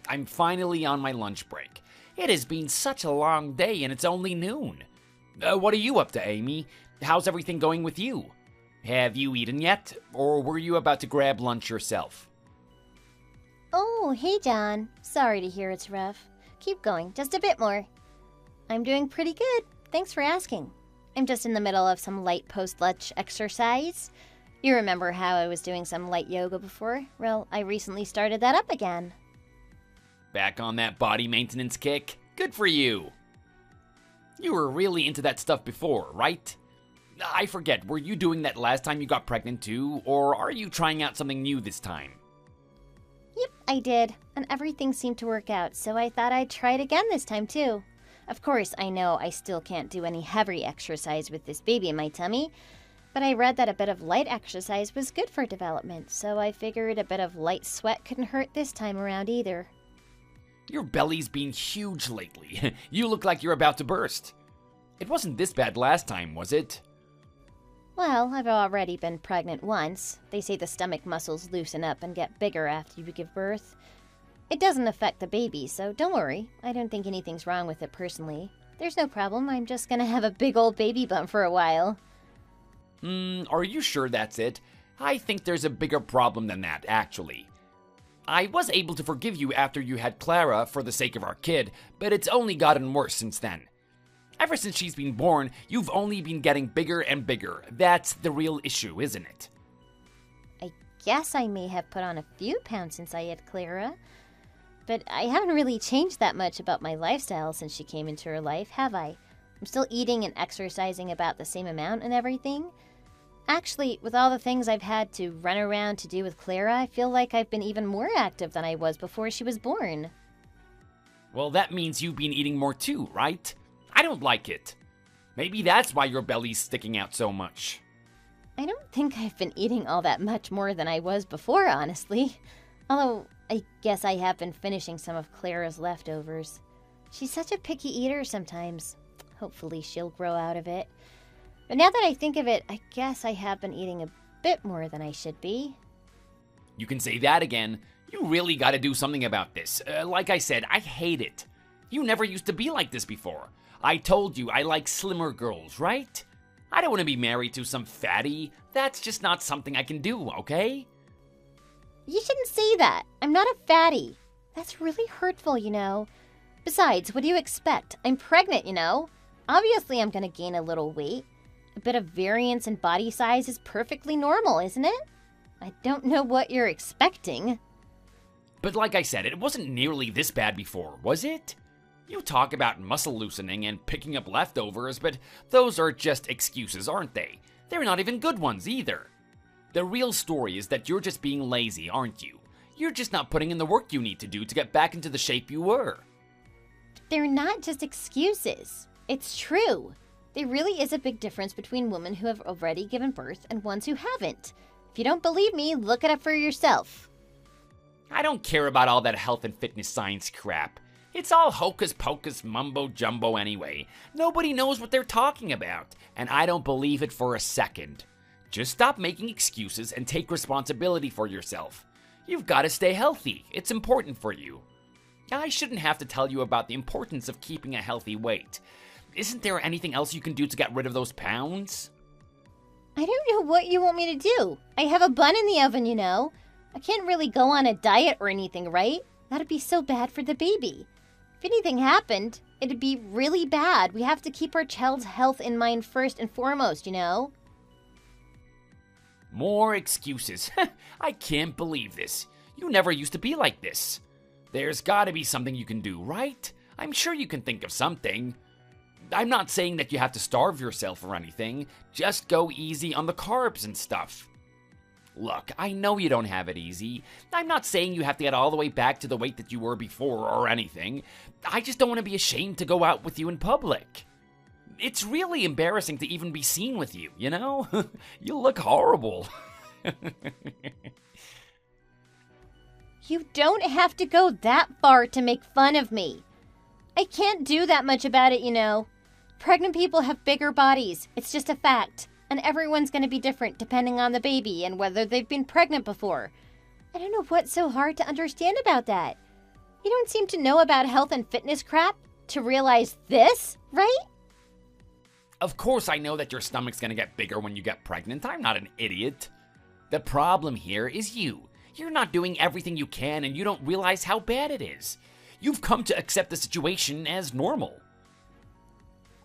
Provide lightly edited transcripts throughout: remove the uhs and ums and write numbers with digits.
I'm finally on my lunch break. It has been such a long day and it's only noon. What are you up to, Amy? How's everything going with you? Have you eaten yet? Or were you about to grab lunch yourself? Oh, hey John. Sorry to hear it's rough. Keep going, just a bit more. I'm doing pretty good. Thanks for asking. I'm just in the middle of some light post-lunch exercise. You remember how I was doing some light yoga before? Well, I recently started that up again. Back on that body maintenance kick? Good for you. You were really into that stuff before, right? I forget, were you doing that last time you got pregnant too, or are you trying out something new this time? Yep, I did, and everything seemed to work out, so I thought I'd try it again this time too. Of course, I know I still can't do any heavy exercise with this baby in my tummy, but I read that a bit of light exercise was good for development, so I figured a bit of light sweat couldn't hurt this time around either. Your belly's been huge lately. You look like you're about to burst. It wasn't this bad last time, was it? Well, I've already been pregnant once. They say the stomach muscles loosen up and get bigger after you give birth. It doesn't affect the baby, so don't worry. I don't think anything's wrong with it personally. There's no problem, I'm just gonna have a big old baby bump for a while. Are you sure that's it? I think there's a bigger problem than that, actually. I was able to forgive you after you had Clara for the sake of our kid, but it's only gotten worse since then. Ever since she's been born, you've only been getting bigger and bigger. That's the real issue, isn't it? I guess I may have put on a few pounds since I had Clara, but I haven't really changed that much about my lifestyle since she came into her life, have I? I'm still eating and exercising about the same amount and everything. Actually, with all the things I've had to run around to do with Clara, I feel like I've been even more active than I was before she was born. Well, that means you've been eating more too, right? I don't like it. Maybe that's why your belly's sticking out so much. I don't think I've been eating all that much more than I was before, honestly. Although, I guess I have been finishing some of Clara's leftovers. She's such a picky eater sometimes. Hopefully she'll grow out of it. But now that I think of it, I guess I have been eating a bit more than I should be. You can say that again. You really gotta do something about this. Like I said, I hate it. You never used to be like this before. I told you I like slimmer girls, right? I don't want to be married to some fatty. That's just not something I can do, okay? You shouldn't say that. I'm not a fatty. That's really hurtful, you know. Besides, what do you expect? I'm pregnant, you know. Obviously, I'm gonna gain a little weight. A bit of variance in body size is perfectly normal, isn't it? I don't know what you're expecting. But like I said, it wasn't nearly this bad before, was it? You talk about muscle loosening and picking up leftovers, but those are just excuses, aren't they? They're not even good ones either. The real story is that you're just being lazy, aren't you? You're just not putting in the work you need to do to get back into the shape you were. They're not just excuses. It's true. There really is a big difference between women who have already given birth and ones who haven't. If you don't believe me, look it up for yourself. I don't care about all that health and fitness science crap. It's all hocus pocus mumbo jumbo anyway. Nobody knows what they're talking about, and I don't believe it for a second. Just stop making excuses and take responsibility for yourself. You've got to stay healthy. It's important for you. I shouldn't have to tell you about the importance of keeping a healthy weight. Isn't there anything else you can do to get rid of those pounds? I don't know what you want me to do. I have a bun in the oven, you know. I can't really go on a diet or anything, right? That'd be so bad for the baby. If anything happened, it'd be really bad. We have to keep our child's health in mind first and foremost, you know? More excuses. I can't believe this. You never used to be like this. There's gotta be something you can do, right? I'm sure you can think of something. I'm not saying that you have to starve yourself or anything. Just go easy on the carbs and stuff. Look, I know you don't have it easy. I'm not saying you have to get all the way back to the weight that you were before or anything. I just don't want to be ashamed to go out with you in public. It's really embarrassing to even be seen with you, you know? You look horrible. You don't have to go that far to make fun of me. I can't do that much about it, you know. Pregnant people have bigger bodies. It's just a fact. And everyone's going to be different depending on the baby and whether they've been pregnant before. I don't know what's so hard to understand about that. You don't seem to know about health and fitness crap to realize this, right? Of course I know that your stomach's gonna get bigger when you get pregnant. I'm not an idiot. The problem here is you. You're not doing everything you can and you don't realize how bad it is. You've come to accept the situation as normal.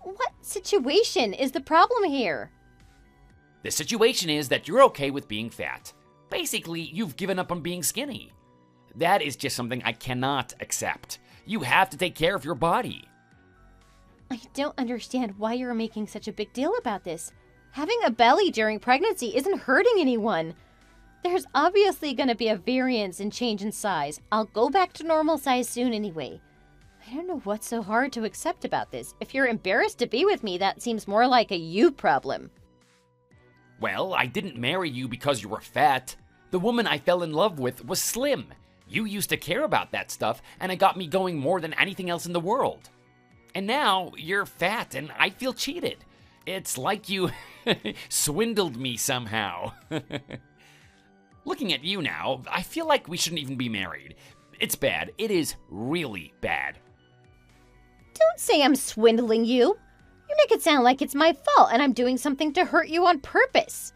What situation is the problem here? The situation is that you're okay with being fat. Basically, you've given up on being skinny. That is just something I cannot accept. You have to take care of your body. I don't understand why you're making such a big deal about this. Having a belly during pregnancy isn't hurting anyone. There's obviously going to be a variance in change in size. I'll go back to normal size soon anyway. I don't know what's so hard to accept about this. If you're embarrassed to be with me, that seems more like a you problem. Well, I didn't marry you because you were fat. The woman I fell in love with was slim. You used to care about that stuff, and it got me going more than anything else in the world. And now you're fat, and I feel cheated. It's like you swindled me somehow. Looking at you now, I feel like we shouldn't even be married. It's bad. It is really bad. Don't say I'm swindling you. You make it sound like it's my fault and I'm doing something to hurt you on purpose.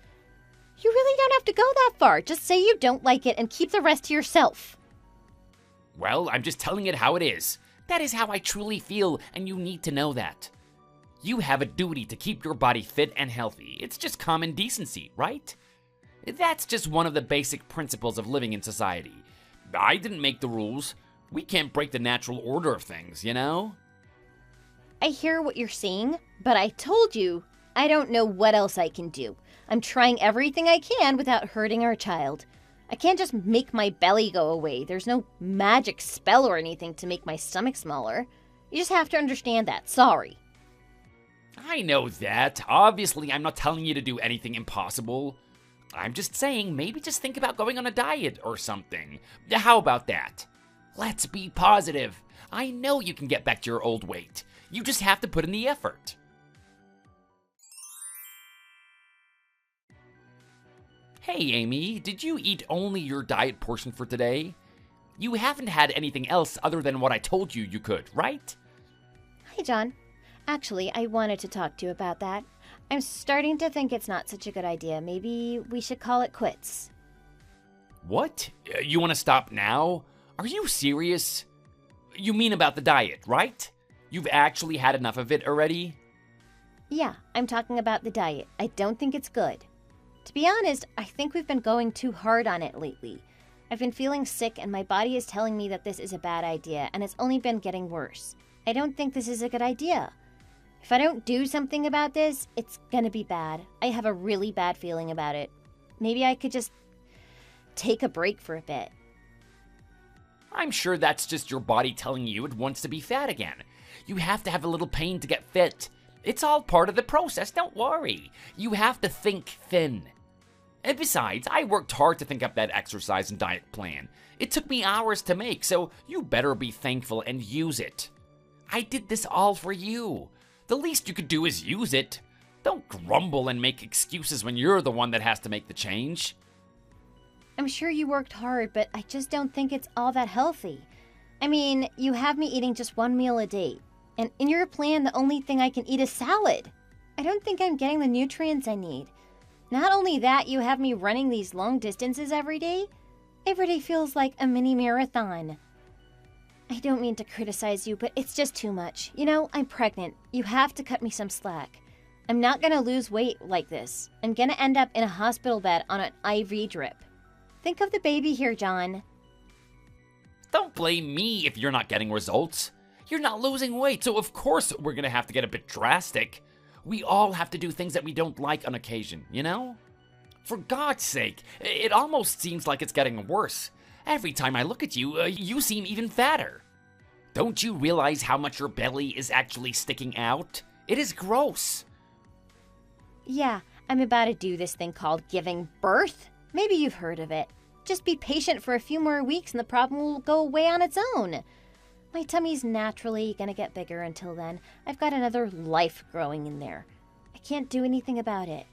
You really don't have to go that far. Just say you don't like it and keep the rest to yourself. Well, I'm just telling it how it is. That is how I truly feel, and you need to know that. You have a duty to keep your body fit and healthy. It's just common decency, right? That's just one of the basic principles of living in society. I didn't make the rules. We can't break the natural order of things, you know? I hear what you're saying, but I told you I don't know what else I can do. I'm trying everything I can without hurting our child. I can't just make my belly go away. There's no magic spell or anything to make my stomach smaller. You just have to understand that. Sorry. I know that. Obviously, I'm not telling you to do anything impossible. I'm just saying, maybe just think about going on a diet or something. How about that? Let's be positive. I know you can get back to your old weight. You just have to put in the effort. Hey, Amy, did you eat only your diet portion for today? You haven't had anything else other than what I told you you could, right? Hi, John. Actually, I wanted to talk to you about that. I'm starting to think it's not such a good idea. Maybe we should call it quits. What? You want to stop now? Are you serious? You mean about the diet, right? You've actually had enough of it already? Yeah, I'm talking about the diet. I don't think it's good. To be honest, I think we've been going too hard on it lately. I've been feeling sick and my body is telling me that this is a bad idea, and it's only been getting worse. I don't think this is a good idea. If I don't do something about this, it's gonna be bad. I have a really bad feeling about it. Maybe I could just take a break for a bit. I'm sure that's just your body telling you it wants to be fat again. You have to have a little pain to get fit. It's all part of the process, don't worry. You have to think thin. And besides, I worked hard to think up that exercise and diet plan. It took me hours to make, so you better be thankful and use it. I did this all for you. The least you could do is use it. Don't grumble and make excuses when you're the one that has to make the change. I'm sure you worked hard, but I just don't think it's all that healthy. I mean, you have me eating just one meal a day. And in your plan, the only thing I can eat is salad. I don't think I'm getting the nutrients I need. Not only that, you have me running these long distances every day. Every day feels like a mini marathon. I don't mean to criticize you, but it's just too much. You know, I'm pregnant. You have to cut me some slack. I'm not gonna lose weight like this. I'm gonna end up in a hospital bed on an IV drip. Think of the baby here, John. Don't blame me if you're not getting results. You're not losing weight, so of course we're gonna have to get a bit drastic. We all have to do things that we don't like on occasion, you know? For God's sake, it almost seems like it's getting worse. Every time I look at you, you seem even fatter. Don't you realize how much your belly is actually sticking out? It is gross. Yeah, I'm about to do this thing called giving birth. Maybe you've heard of it. Just be patient for a few more weeks and the problem will go away on its own. My tummy's naturally gonna get bigger until then. I've got another life growing in there. I can't do anything about it.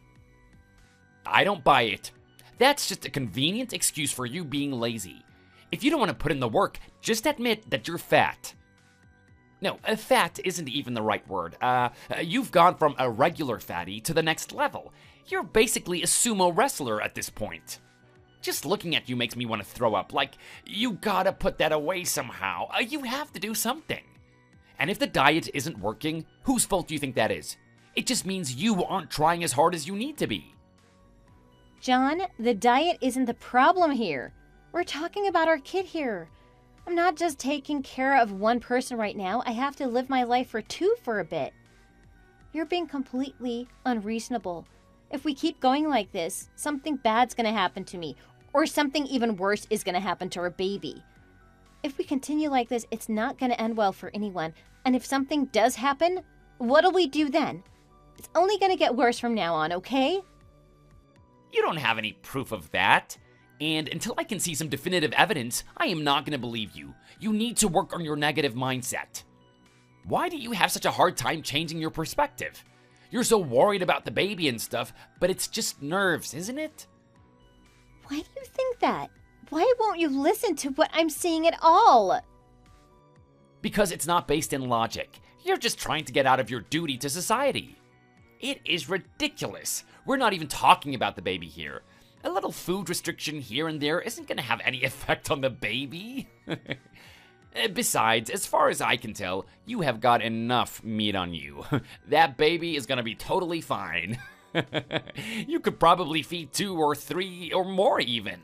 I don't buy it. That's just a convenient excuse for you being lazy. If you don't want to put in the work, just admit that you're fat. No, fat isn't even the right word. You've gone from a regular fatty to the next level. You're basically a sumo wrestler at this point. Just looking at you makes me want to throw up. Like, you gotta put that away somehow. You have to do something. And if the diet isn't working, whose fault do you think that is? It just means you aren't trying as hard as you need to be. John, the diet isn't the problem here. We're talking about our kid here. I'm not just taking care of one person right now. I have to live my life for two for a bit. You're being completely unreasonable. If we keep going like this, something bad's gonna happen to me, or something even worse is gonna happen to our baby. If we continue like this, it's not gonna end well for anyone. And if something does happen, what'll we do then? It's only gonna get worse from now on, okay? You don't have any proof of that. And until I can see some definitive evidence, I am not going to believe you. You need to work on your negative mindset. Why do you have such a hard time changing your perspective? You're so worried about the baby and stuff, but it's just nerves, isn't it? Why do you think that? Why won't you listen to what I'm saying at all? Because it's not based in logic. You're just trying to get out of your duty to society. It is ridiculous. We're not even talking about the baby here. A little food restriction here and there isn't going to have any effect on the baby. Besides, as far as I can tell, you have got enough meat on you. That baby is going to be totally fine. You could probably feed 2 or 3 or more even.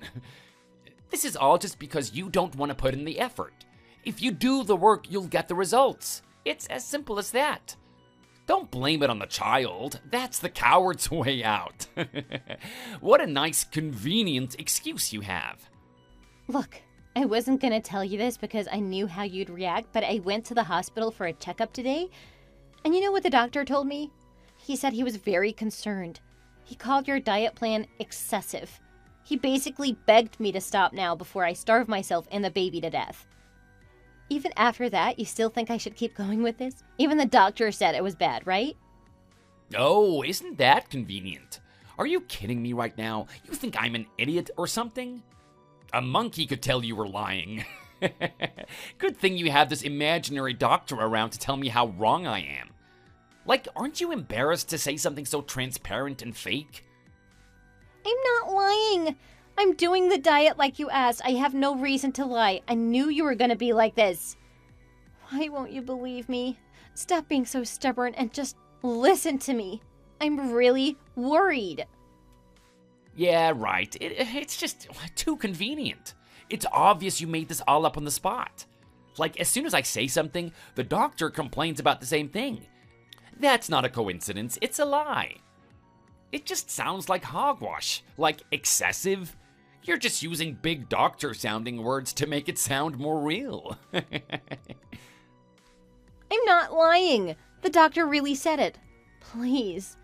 This is all just because you don't want to put in the effort. If you do the work, you'll get the results. It's as simple as that. Don't blame it on the child. That's the coward's way out. What a nice, convenient excuse you have. Look, I wasn't gonna tell you this because I knew how you'd react, but I went to the hospital for a checkup today. And you know what the doctor told me? He said he was very concerned. He called your diet plan excessive. He basically begged me to stop now before I starve myself and the baby to death. Even after that, you still think I should keep going with this? Even the doctor said it was bad, right? Oh, isn't that convenient? Are you kidding me right now? You think I'm an idiot or something? A monkey could tell you were lying. Good thing you have this imaginary doctor around to tell me how wrong I am. Like, aren't you embarrassed to say something so transparent and fake? I'm not lying. I'm doing the diet like you asked. I have no reason to lie. I knew you were gonna be like this. Why won't you believe me? Stop being so stubborn and just listen to me. I'm really worried. Yeah, right. It's just too convenient. It's obvious you made this all up on the spot. Like, as soon as I say something, the doctor complains about the same thing. That's not a coincidence, it's a lie. It just sounds like hogwash, like excessive. You're just using big doctor-sounding words to make it sound more real. I'm not lying. The doctor really said it. Please.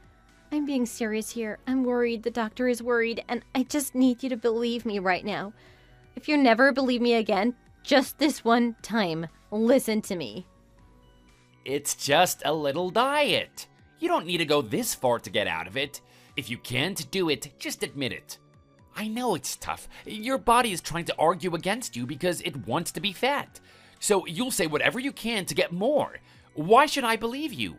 I'm being serious here. I'm worried. The doctor is worried, and I just need you to believe me right now. If you never believe me again, just this one time, listen to me. It's just a little diet. You don't need to go this far to get out of it. If you can't do it, just admit it. I know it's tough. Your body is trying to argue against you because it wants to be fat. So you'll say whatever you can to get more. Why should I believe you?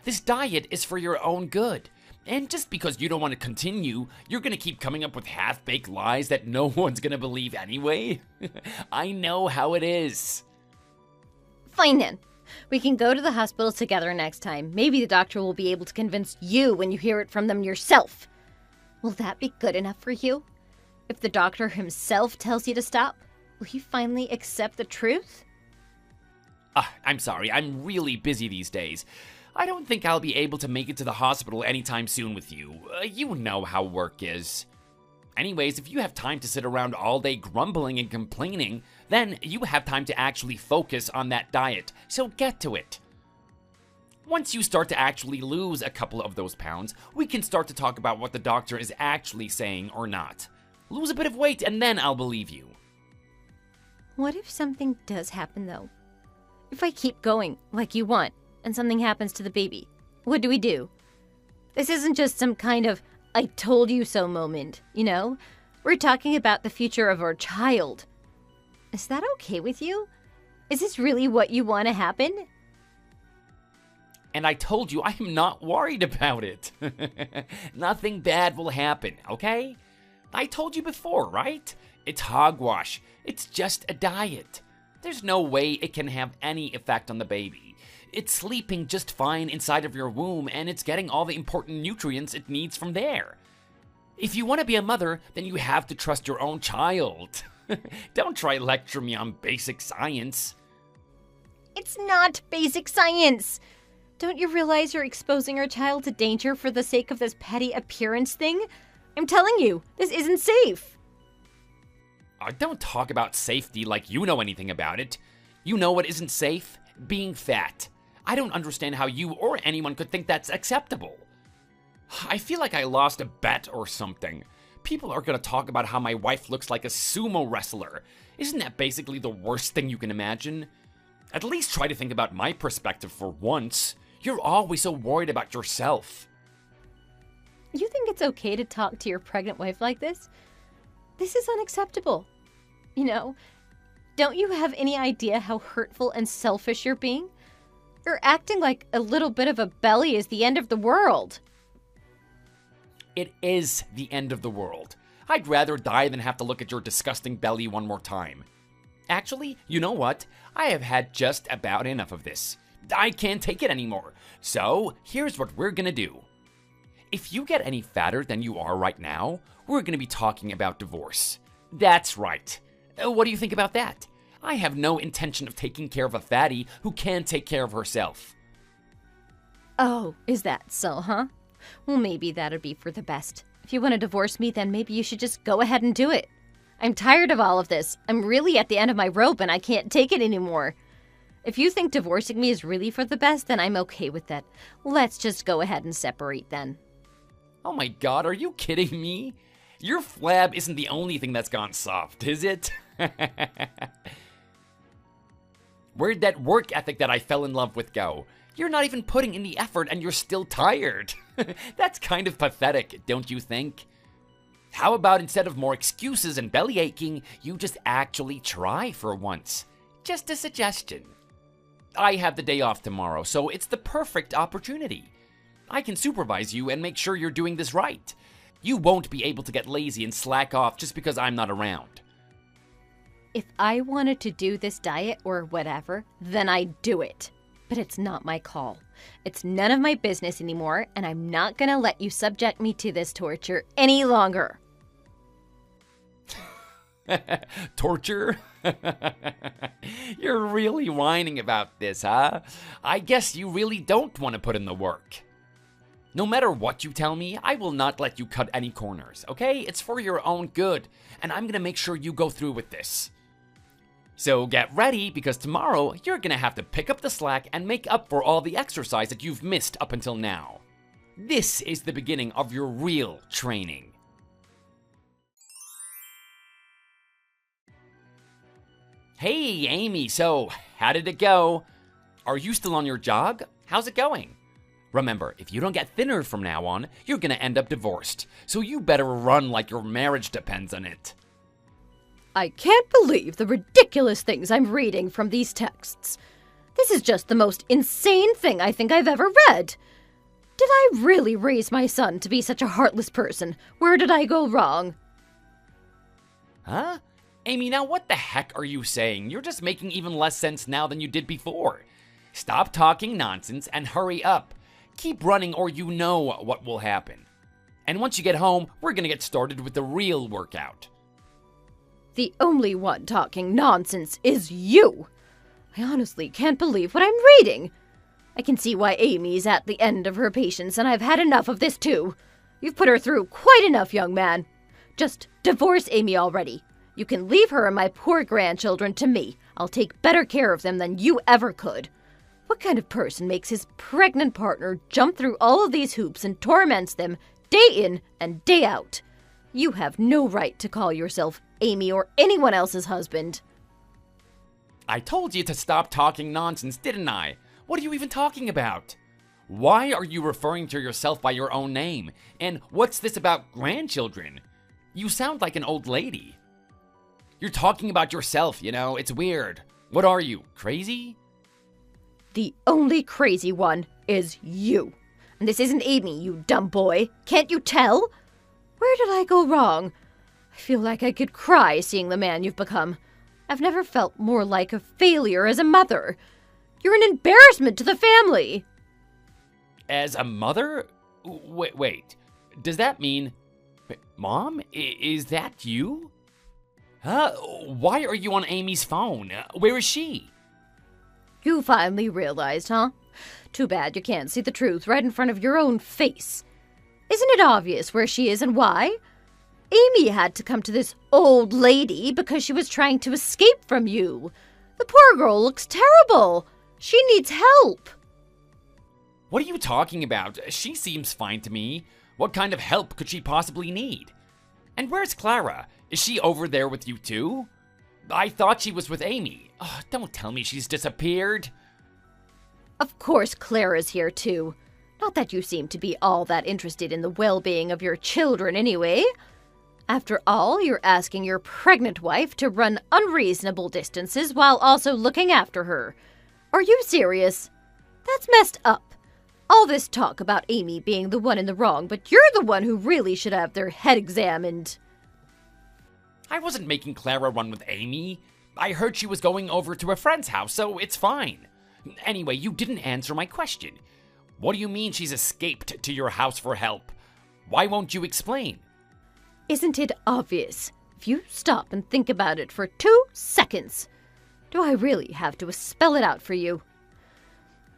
This diet is for your own good. And just because you don't want to continue, you're going to keep coming up with half-baked lies that no one's going to believe anyway? I know how it is. Fine then. We can go to the hospital together next time. Maybe the doctor will be able to convince you when you hear it from them yourself. Will that be good enough for you? If the doctor himself tells you to stop, will you finally accept the truth? I'm sorry, I'm really busy these days. I don't think I'll be able to make it to the hospital anytime soon with you. You know how work is. Anyways, if you have time to sit around all day grumbling and complaining, then you have time to actually focus on that diet, so get to it. Once you start to actually lose a couple of those pounds, we can start to talk about what the doctor is actually saying or not. Lose a bit of weight and then I'll believe you. What if something does happen though? If I keep going like you want and something happens to the baby, what do we do? This isn't just some kind of I told you so moment, you know? We're talking about the future of our child. Is that okay with you? Is this really what you want to happen? And I told you I am not worried about it. Nothing bad will happen, okay? I told you before, right? It's hogwash. It's just a diet. There's no way it can have any effect on the baby. It's sleeping just fine inside of your womb, and it's getting all the important nutrients it needs from there. If you want to be a mother, then you have to trust your own child. Don't try lecture me on basic science. It's not basic science. Don't you realize you're exposing our child to danger for the sake of this petty appearance thing? I'm telling you, this isn't safe. Don't talk about safety like you know anything about it. You know what isn't safe? Being fat. I don't understand how you or anyone could think that's acceptable. I feel like I lost a bet or something. People are gonna talk about how my wife looks like a sumo wrestler. Isn't that basically the worst thing you can imagine? At least try to think about my perspective for once. You're always so worried about yourself. You think it's okay to talk to your pregnant wife like this? This is unacceptable. You know, don't you have any idea how hurtful and selfish you're being? You're acting like a little bit of a belly is the end of the world. It is the end of the world. I'd rather die than have to look at your disgusting belly one more time. Actually, you know what? I have had just about enough of this. I can't take it anymore. So, here's what we're gonna do. If you get any fatter than you are right now, we're gonna be talking about divorce. That's right. What do you think about that? I have no intention of taking care of a fatty who can't take care of herself. Oh, is that so, huh? Well, maybe that'd be for the best. If you want to divorce me, then maybe you should just go ahead and do it. I'm tired of all of this. I'm really at the end of my rope and I can't take it anymore. If you think divorcing me is really for the best, then I'm okay with that. Let's just go ahead and separate then. Oh my god, are you kidding me? Your flab isn't the only thing that's gone soft, is it? Where'd that work ethic that I fell in love with go? You're not even putting in the effort and you're still tired. That's kind of pathetic, don't you think? How about instead of more excuses and belly aching, you just actually try for once? Just a suggestion. I have the day off tomorrow, so it's the perfect opportunity. I can supervise you and make sure you're doing this right. You won't be able to get lazy and slack off just because I'm not around. If I wanted to do this diet or whatever, then I'd do it. But it's not my call. It's none of my business anymore, and I'm not gonna let you subject me to this torture any longer. Torture? You're really whining about this, huh? I guess you really don't want to put in the work. No matter what you tell me, I will not let you cut any corners, okay? It's for your own good, and I'm gonna make sure you go through with this. So get ready, because tomorrow you're gonna have to pick up the slack and make up for all the exercise that you've missed up until now. This is the beginning of your real training. Hey, Amy, so how did it go? Are you still on your jog? How's it going? Remember, if you don't get thinner from now on, you're gonna end up divorced, so you better run like your marriage depends on it. I can't believe the ridiculous things I'm reading from these texts. This is just the most insane thing I think I've ever read. Did I really raise my son to be such a heartless person? Where did I go wrong? Huh? Amy, now what the heck are you saying? You're just making even less sense now than you did before. Stop talking nonsense and hurry up. Keep running or you know what will happen. And once you get home, we're gonna get started with the real workout. The only one talking nonsense is you. I honestly can't believe what I'm reading. I can see why Amy's at the end of her patience, and I've had enough of this too. You've put her through quite enough, young man. Just divorce Amy already. You can leave her and my poor grandchildren to me. I'll take better care of them than you ever could. What kind of person makes his pregnant partner jump through all of these hoops and torments them day in and day out? You have no right to call yourself Amy or anyone else's husband. I told you to stop talking nonsense, didn't I? What are you even talking about? Why are you referring to yourself by your own name? And what's this about grandchildren? You sound like an old lady. You're talking about yourself, it's weird. What are you, crazy? The only crazy one is you. And this isn't Amy, you dumb boy. Can't you tell? Where did I go wrong? I feel like I could cry seeing the man you've become. I've never felt more like a failure as a mother. You're an embarrassment to the family. As a mother? Wait. Does that mean... Mom? Is that you? Huh? Why are you on Amy's phone? Where is she? You finally realized, huh? Too bad you can't see the truth right in front of your own face. Isn't it obvious where she is and why? Amy had to come to this old lady because she was trying to escape from you. The poor girl looks terrible. She needs help. What are you talking about? She seems fine to me. What kind of help could she possibly need? And where's Clara? Is she over there with you too? I thought she was with Amy. Don't tell me she's disappeared. Of course Clara's here too. Not that you seem to be all that interested in the well-being of your children anyway. After all, you're asking your pregnant wife to run unreasonable distances while also looking after her. Are you serious? That's messed up. All this talk about Amy being the one in the wrong, but you're the one who really should have their head examined. I wasn't making Clara run with Amy. I heard she was going over to a friend's house, so it's fine. Anyway, you didn't answer my question. What do you mean she's escaped to your house for help? Why won't you explain? Isn't it obvious? If you stop and think about it for 2 seconds. Do I really have to spell it out for you?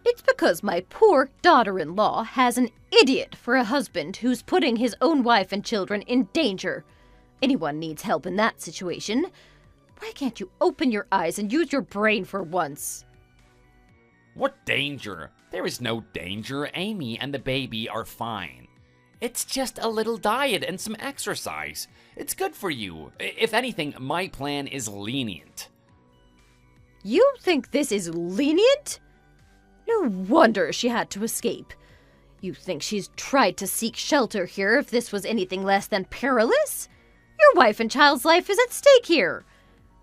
It's because my poor daughter-in-law has an idiot for a husband who's putting his own wife and children in danger. Anyone needs help in that situation. Why can't you open your eyes and use your brain for once? What danger? There is no danger. Amy and the baby are fine. It's just a little diet and some exercise. It's good for you. If anything, my plan is lenient. You think this is lenient? No wonder she had to escape. You think she's tried to seek shelter here if this was anything less than perilous? Your wife and child's life is at stake here.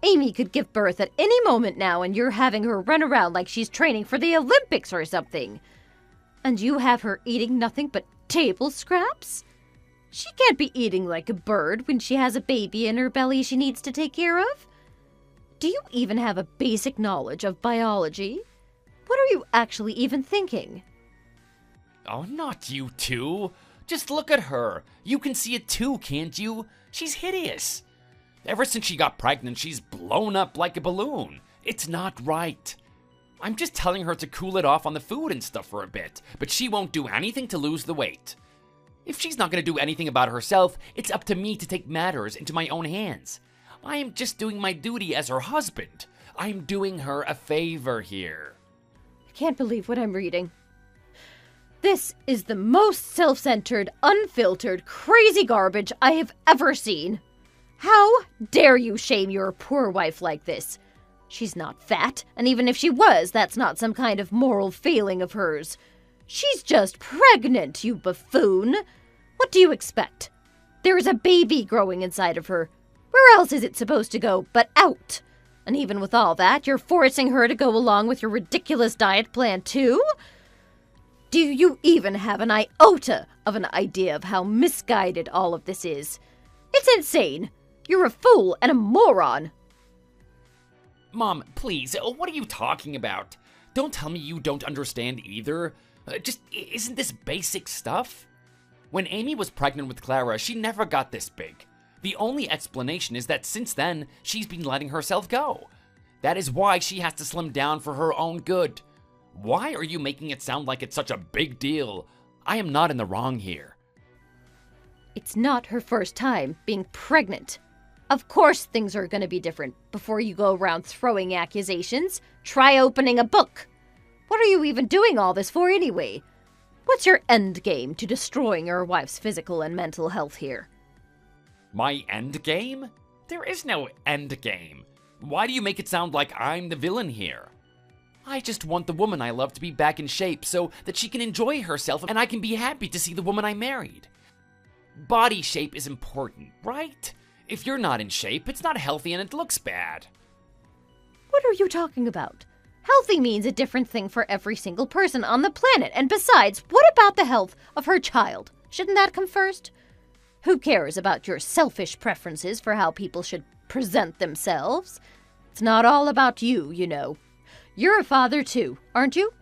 Amy could give birth at any moment now and you're having her run around like she's training for the Olympics or something. And you have her eating nothing but table scraps? She can't be eating like a bird when she has a baby in her belly she needs to take care of. Do you even have a basic knowledge of biology? What are you actually even thinking? Oh, not you two. Just look at her. You can see it too, can't you? She's hideous. Ever since she got pregnant, she's blown up like a balloon. It's not right. I'm just telling her to cool it off on the food and stuff for a bit, but she won't do anything to lose the weight. If she's not going to do anything about herself, it's up to me to take matters into my own hands. I am just doing my duty as her husband. I'm doing her a favor here. I can't believe what I'm reading. This is the most self-centered, unfiltered, crazy garbage I have ever seen. How dare you shame your poor wife like this? She's not fat, and even if she was, that's not some kind of moral failing of hers. She's just pregnant, you buffoon. What do you expect? There is a baby growing inside of her. Where else is it supposed to go but out? And even with all that, you're forcing her to go along with your ridiculous diet plan too? Do you even have an iota of an idea of how misguided all of this is? It's insane. You're a fool and a moron. Mom, please, what are you talking about? Don't tell me you don't understand either. Isn't this basic stuff? When Amy was pregnant with Clara, she never got this big. The only explanation is that since then, she's been letting herself go. That is why she has to slim down for her own good. Why are you making it sound like it's such a big deal? I am not in the wrong here. It's not her first time being pregnant. Of course things are going to be different. Before you go around throwing accusations, try opening a book. What are you even doing all this for anyway? What's your end game to destroying your wife's physical and mental health here? My end game? There is no end game. Why do you make it sound like I'm the villain here? I just want the woman I love to be back in shape so that she can enjoy herself and I can be happy to see the woman I married. Body shape is important, right? If you're not in shape, it's not healthy and it looks bad. What are you talking about? Healthy means a different thing for every single person on the planet. And besides, what about the health of her child? Shouldn't that come first? Who cares about your selfish preferences for how people should present themselves? It's not all about you, you know. You're a father too, aren't you?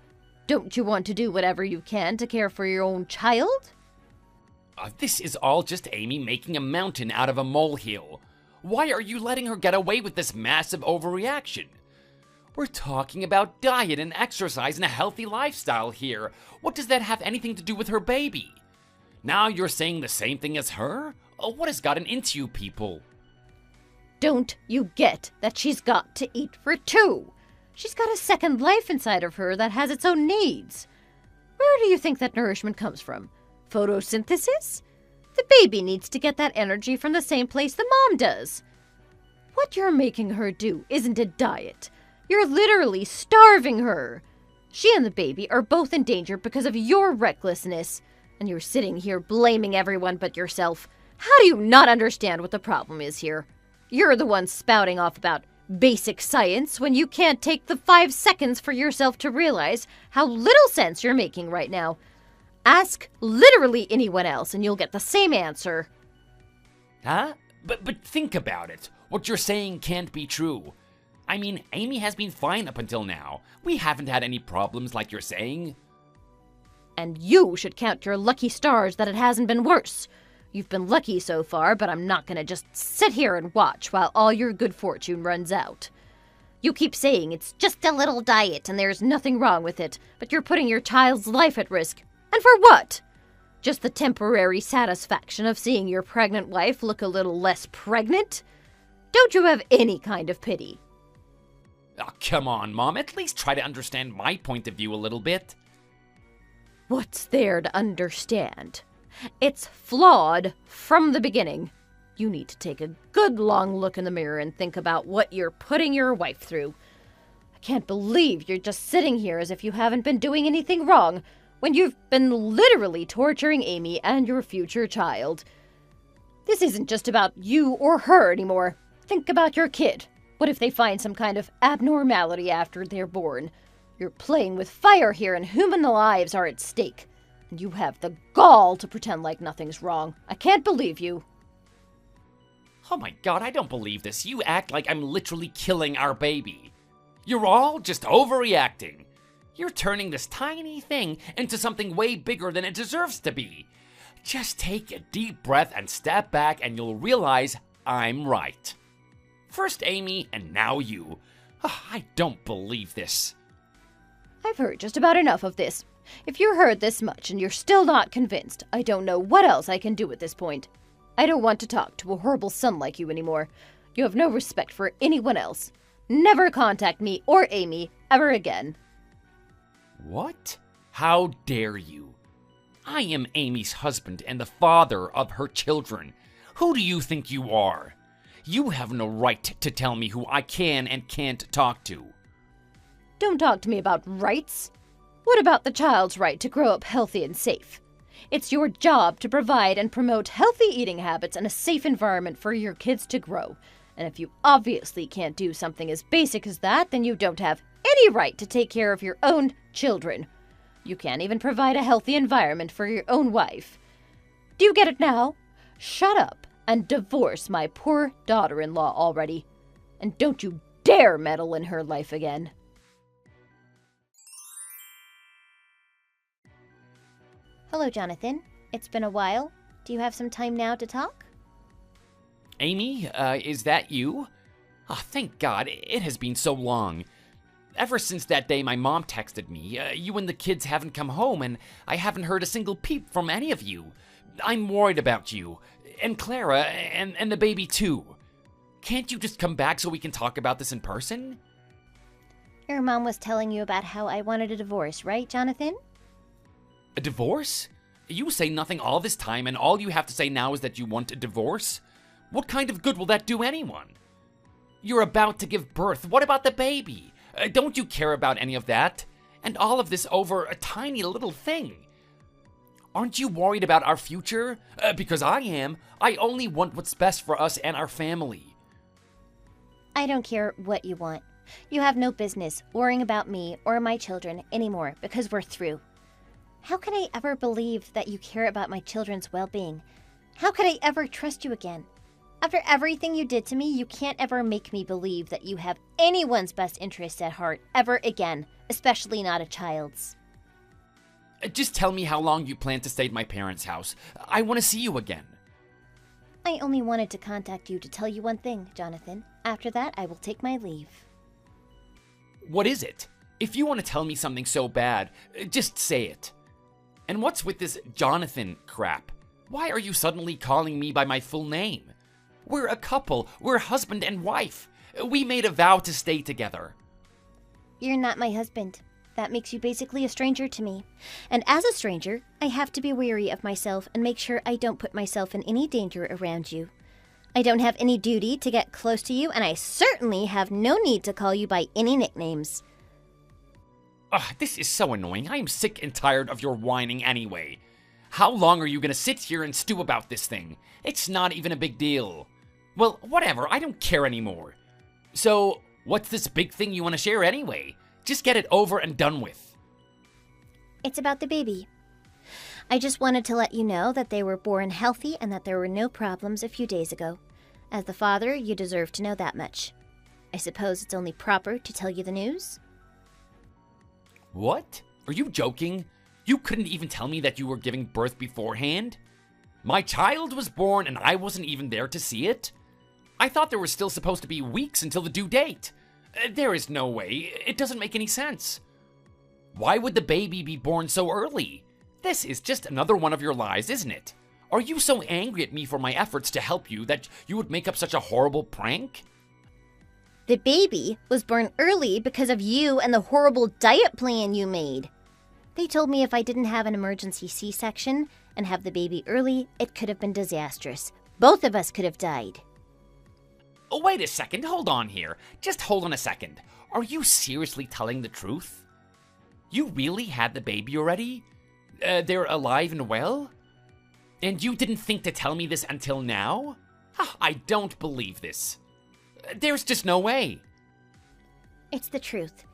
Don't you want to do whatever you can to care for your own child? This is all just Amy making a mountain out of a molehill. Why are you letting her get away with this massive overreaction? We're talking about diet and exercise and a healthy lifestyle here. What does that have anything to do with her baby? Now you're saying the same thing as her? What has gotten into you people? Don't you get that she's got to eat for two? She's got a second life inside of her that has its own needs. Where do you think that nourishment comes from? Photosynthesis? The baby needs to get that energy from the same place the mom does. What you're making her do isn't a diet. You're literally starving her. She and the baby are both in danger because of your recklessness. And you're sitting here blaming everyone but yourself. How do you not understand what the problem is here? You're the one spouting off about basic science when you can't take the 5 seconds for yourself to realize how little sense you're making right now. Ask literally anyone else and you'll get the same answer. Huh? But think about it. What you're saying can't be true. I mean, Amy has been fine up until now. We haven't had any problems like you're saying. And you should count your lucky stars that it hasn't been worse. You've been lucky so far, but I'm not gonna just sit here and watch while all your good fortune runs out. You keep saying it's just a little diet and there's nothing wrong with it, but you're putting your child's life at risk. And for what? Just the temporary satisfaction of seeing your pregnant wife look a little less pregnant? Don't you have any kind of pity? Oh, come on, Mom. At least try to understand my point of view a little bit. What's there to understand? It's flawed from the beginning. You need to take a good long look in the mirror and think about what you're putting your wife through. I can't believe you're just sitting here as if you haven't been doing anything wrong, when you've been literally torturing Amy and your future child. This isn't just about you or her anymore. Think about your kid. What if they find some kind of abnormality after they're born? You're playing with fire here and human lives are at stake. And you have the gall to pretend like nothing's wrong. I can't believe you. Oh my god, I don't believe this. You act like I'm literally killing our baby. You're all just overreacting. You're turning this tiny thing into something way bigger than it deserves to be. Just take a deep breath and step back and you'll realize I'm right. First Amy, and now you. I don't believe this. I've heard just about enough of this. If you heard this much and you're still not convinced, I don't know what else I can do at this point. I don't want to talk to a horrible son like you anymore. You have no respect for anyone else. Never contact me or Amy ever again. What? How dare you? I am Amy's husband and the father of her children. Who do you think you are? You have no right to tell me who I can and can't talk to. Don't talk to me about rights. What about the child's right to grow up healthy and safe? It's your job to provide and promote healthy eating habits and a safe environment for your kids to grow. And if you obviously can't do something as basic as that, then you don't have any right to take care of your own children. You can't even provide a healthy environment for your own wife. Do you get it now? Shut up and divorce my poor daughter-in-law already. And don't you dare meddle in her life again. Hello, Jonathan. It's been a while. Do you have some time now to talk? Amy, is that you? Oh, thank God, it has been so long. Ever since that day my mom texted me, you and the kids haven't come home and I haven't heard a single peep from any of you. I'm worried about you, and Clara, and the baby too. Can't you just come back so we can talk about this in person? Your mom was telling you about how I wanted a divorce, right, Jonathan? A divorce? You say nothing all this time and all you have to say now is that you want a divorce? What kind of good will that do anyone? You're about to give birth. What about the baby? Don't you care about any of that? And all of this over a tiny little thing. Aren't you worried about our future? Because I am. I only want what's best for us and our family. I don't care what you want. You have no business worrying about me or my children anymore because we're through. How could I ever believe that you care about my children's well-being? How could I ever trust you again? After everything you did to me, you can't ever make me believe that you have anyone's best interests at heart ever again, especially not a child's. Just tell me how long you plan to stay at my parents' house. I want to see you again. I only wanted to contact you to tell you one thing, Jonathan. After that, I will take my leave. What is it? If you want to tell me something so bad, just say it. And what's with this Jonathan crap? Why are you suddenly calling me by my full name? We're a couple. We're husband and wife. We made a vow to stay together. You're not my husband. That makes you basically a stranger to me. And as a stranger, I have to be wary of myself and make sure I don't put myself in any danger around you. I don't have any duty to get close to you, and I certainly have no need to call you by any nicknames. Ugh, this is so annoying. I am sick and tired of your whining anyway. How long are you gonna sit here and stew about this thing? It's not even a big deal. Well, whatever, I don't care anymore. So, what's this big thing you want to share anyway? Just get it over and done with. It's about the baby. I just wanted to let you know that they were born healthy and that there were no problems a few days ago. As the father, you deserve to know that much. I suppose it's only proper to tell you the news? What? Are you joking? You couldn't even tell me that you were giving birth beforehand? My child was born and I wasn't even there to see it? I thought there were still supposed to be weeks until the due date. There is no way. It doesn't make any sense. Why would the baby be born so early? This is just another one of your lies, isn't it? Are you so angry at me for my efforts to help you that you would make up such a horrible prank? The baby was born early because of you and the horrible diet plan you made. They told me if I didn't have an emergency C-section and have the baby early, it could have been disastrous. Both of us could have died. Oh, wait a second. Hold on here. Just hold on a second. Are you seriously telling the truth? You really had the baby already? They're alive and well? And you didn't think to tell me this until now? I don't believe this. There's just no way. It's the truth.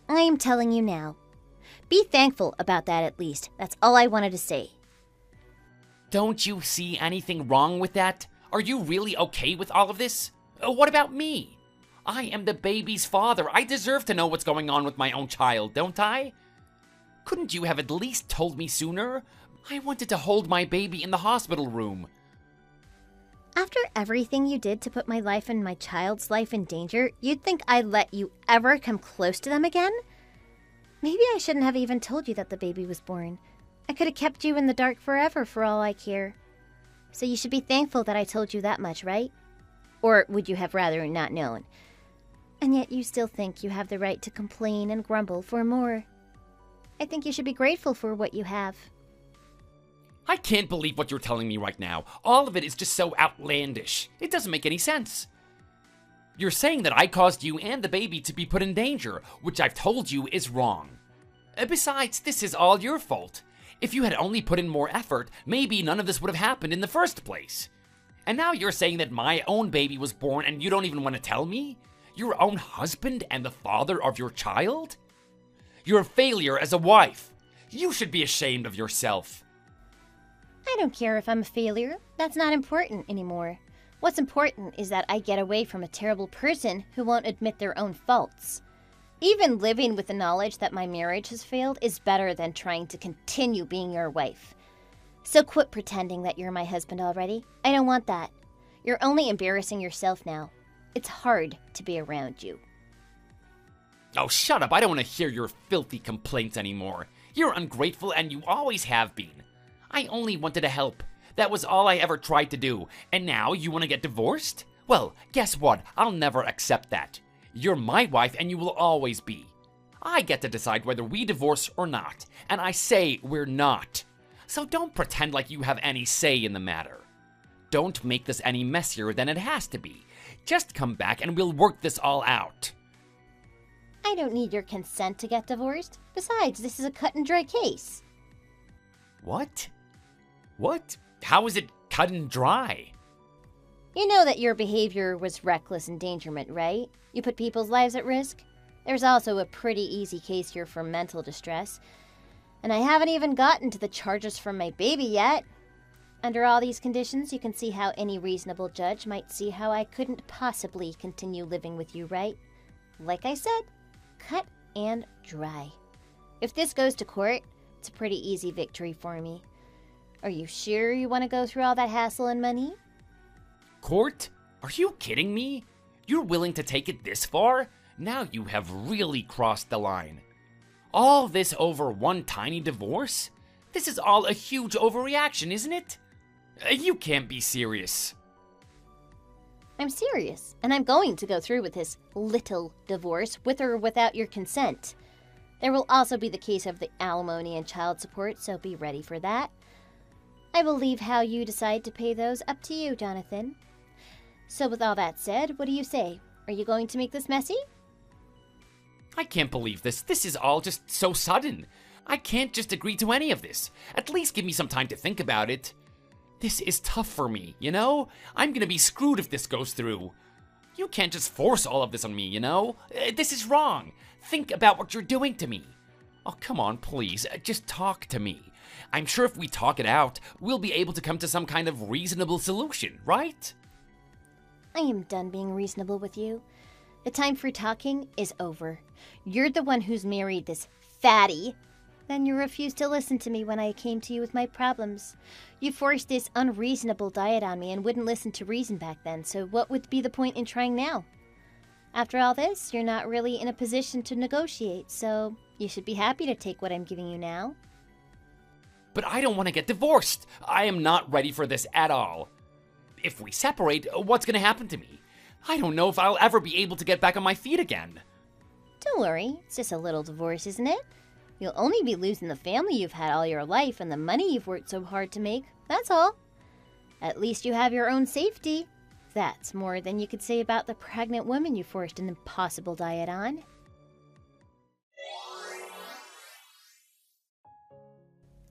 I am telling you now. Be thankful about that at least. That's all I wanted to say. Don't you see anything wrong with that? Are you really okay with all of this? What about me? I am the baby's father. I deserve to know what's going on with my own child, don't I? Couldn't you have at least told me sooner? I wanted to hold my baby in the hospital room. After everything you did to put my life and my child's life in danger, you'd think I'd let you ever come close to them again? Maybe I shouldn't have even told you that the baby was born. I could have kept you in the dark forever for all I care. So you should be thankful that I told you that much, right? Or would you have rather not known? And yet you still think you have the right to complain and grumble for more. I think you should be grateful for what you have. I can't believe what you're telling me right now. All of it is just so outlandish. It doesn't make any sense. You're saying that I caused you and the baby to be put in danger, which I've told you is wrong. Besides, this is all your fault. If you had only put in more effort, maybe none of this would have happened in the first place. And now you're saying that my own baby was born and you don't even want to tell me? Your own husband and the father of your child? You're a failure as a wife. You should be ashamed of yourself. I don't care if I'm a failure. That's not important anymore. What's important is that I get away from a terrible person who won't admit their own faults. Even living with the knowledge that my marriage has failed is better than trying to continue being your wife. So quit pretending that you're my husband already. I don't want that. You're only embarrassing yourself now. It's hard to be around you. Oh, shut up. I don't want to hear your filthy complaints anymore. You're ungrateful and you always have been. I only wanted to help. That was all I ever tried to do. And now you want to get divorced? Well, guess what? I'll never accept that. You're my wife and you will always be. I get to decide whether we divorce or not. And I say we're not. So don't pretend like you have any say in the matter. Don't make this any messier than it has to be. Just come back and we'll work this all out. I don't need your consent to get divorced. Besides, this is a cut and dry case. What? What? How is it cut and dry? You know that your behavior was reckless endangerment, right? You put people's lives at risk? There's also a pretty easy case here for mental distress. And I haven't even gotten to the charges from my baby yet. Under all these conditions, you can see how any reasonable judge might see how I couldn't possibly continue living with you, right? Like I said, cut and dry. If this goes to court, it's a pretty easy victory for me. Are you sure you want to go through all that hassle and money? Court? Are you kidding me? You're willing to take it this far? Now you have really crossed the line. All this over one tiny divorce? This is all a huge overreaction, isn't it? You can't be serious. I'm serious, and I'm going to go through with this little divorce, with or without your consent. There will also be the case of the alimony and child support, so be ready for that. I will leave how you decide to pay those up to you, Jonathan. So with all that said, what do you say? Are you going to make this messy? I can't believe this. This is all just so sudden. I can't just agree to any of this. At least give me some time to think about it. This is tough for me, you know? I'm gonna be screwed if this goes through. You can't just force all of this on me, you know? This is wrong. Think about what you're doing to me. Oh, come on, please. Just talk to me. I'm sure if we talk it out, we'll be able to come to some kind of reasonable solution, right? I am done being reasonable with you. The time for talking is over. You're the one who's married this fatty. Then you refused to listen to me when I came to you with my problems. You forced this unreasonable diet on me and wouldn't listen to reason back then, so what would be the point in trying now? After all this, you're not really in a position to negotiate, so you should be happy to take what I'm giving you now. But I don't want to get divorced. I am not ready for this at all. If we separate, what's going to happen to me? I don't know if I'll ever be able to get back on my feet again. Don't worry, it's just a little divorce, isn't it? You'll only be losing the family you've had all your life and the money you've worked so hard to make, that's all. At least you have your own safety. That's more than you could say about the pregnant woman you forced an impossible diet on.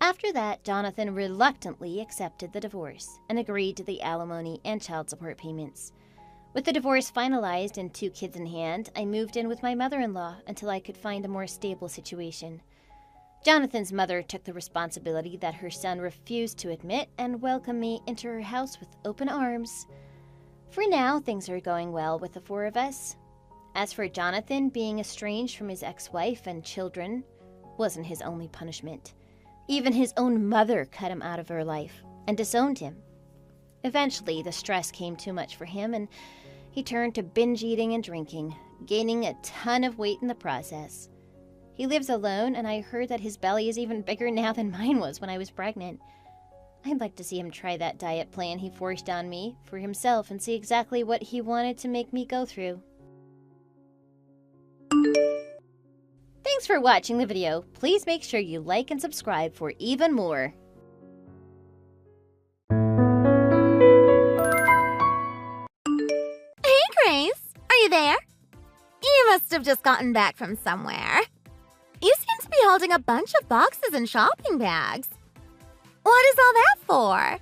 After that, Jonathan reluctantly accepted the divorce and agreed to the alimony and child support payments. With the divorce finalized and 2 kids in hand, I moved in with my mother-in-law until I could find a more stable situation. Jonathan's mother took the responsibility that her son refused to admit and welcomed me into her house with open arms. For now, things are going well with the 4 of us. As for Jonathan, being estranged from his ex-wife and children wasn't his only punishment. Even his own mother cut him out of her life and disowned him. Eventually, the stress came too much for him, and he turned to binge eating and drinking, gaining a ton of weight in the process. He lives alone, and I heard that his belly is even bigger now than mine was when I was pregnant. I'd like to see him try that diet plan he forced on me for himself and see exactly what he wanted to make me go through. Thanks for watching the video. Please make sure you like and subscribe for even more. Hey, Grace. Are you there? You must have just gotten back from somewhere. You seem to be holding a bunch of boxes and shopping bags. What is all that for?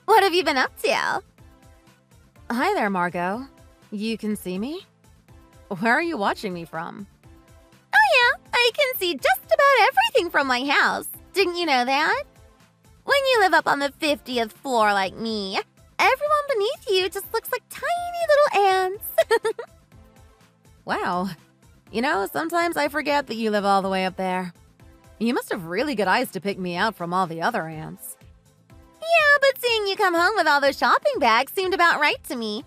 What have you been up to? Hi there, Margot. You can see me? Where are you watching me from? Oh yeah, I can see just about everything from my house. Didn't you know that? When you live up on the 50th floor like me, everyone beneath you just looks like tiny little ants. Wow. You know, sometimes I forget that you live all the way up there. You must have really good eyes to pick me out from all the other ants. Yeah, but seeing you come home with all those shopping bags seemed about right to me.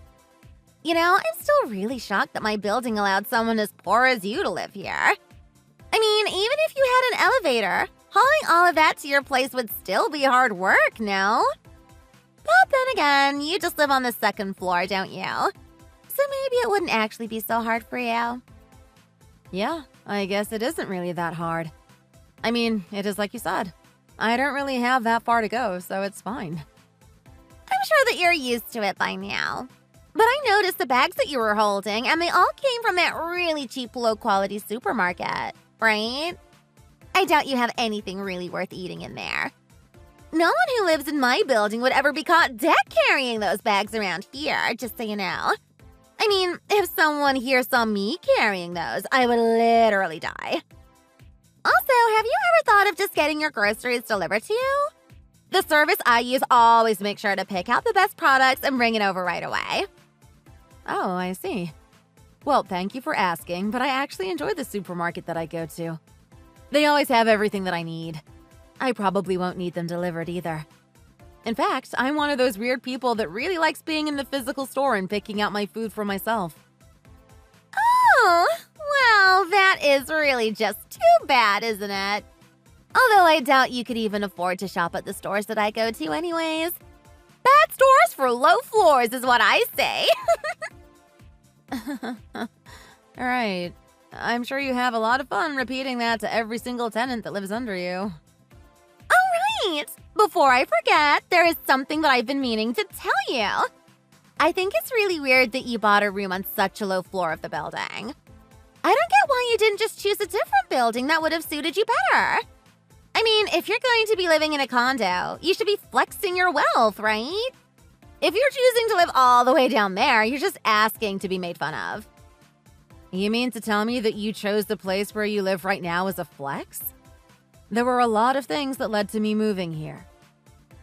You know, I'm still really shocked that my building allowed someone as poor as you to live here. I mean, even if you had an elevator, hauling all of that to your place would still be hard work, no? But then again, you just live on the 2nd floor, don't you? So maybe it wouldn't actually be so hard for you. Yeah, I guess it isn't really that hard. I mean, it is like you said. I don't really have that far to go, so it's fine. I'm sure that you're used to it by now. But I noticed the bags that you were holding, and they all came from that really cheap, low-quality supermarket, right? I doubt you have anything really worth eating in there. No one who lives in my building would ever be caught dead carrying those bags around here, just so you know. I mean, if someone here saw me carrying those, I would literally die. Also, have you ever thought of just getting your groceries delivered to you? The service I use always makes sure to pick out the best products and bring it over right away. Oh, I see. Well, thank you for asking, but I actually enjoy the supermarket that I go to. They always have everything that I need. I probably won't need them delivered either. In fact, I'm one of those weird people that really likes being in the physical store and picking out my food for myself. Oh, well, that is really just too bad, isn't it? Although I doubt you could even afford to shop at the stores that I go to anyways. Bad stores for low floors is what I say. All right. I'm sure you have a lot of fun repeating that to every single tenant that lives under you. All right. Before I forget, there is something that I've been meaning to tell you. I think it's really weird that you bought a room on such a low floor of the building. I don't get why you didn't just choose a different building that would have suited you better. I mean, if you're going to be living in a condo, you should be flexing your wealth, right? If you're choosing to live all the way down there, you're just asking to be made fun of. You mean to tell me that you chose the place where you live right now as a flex? There were a lot of things that led to me moving here.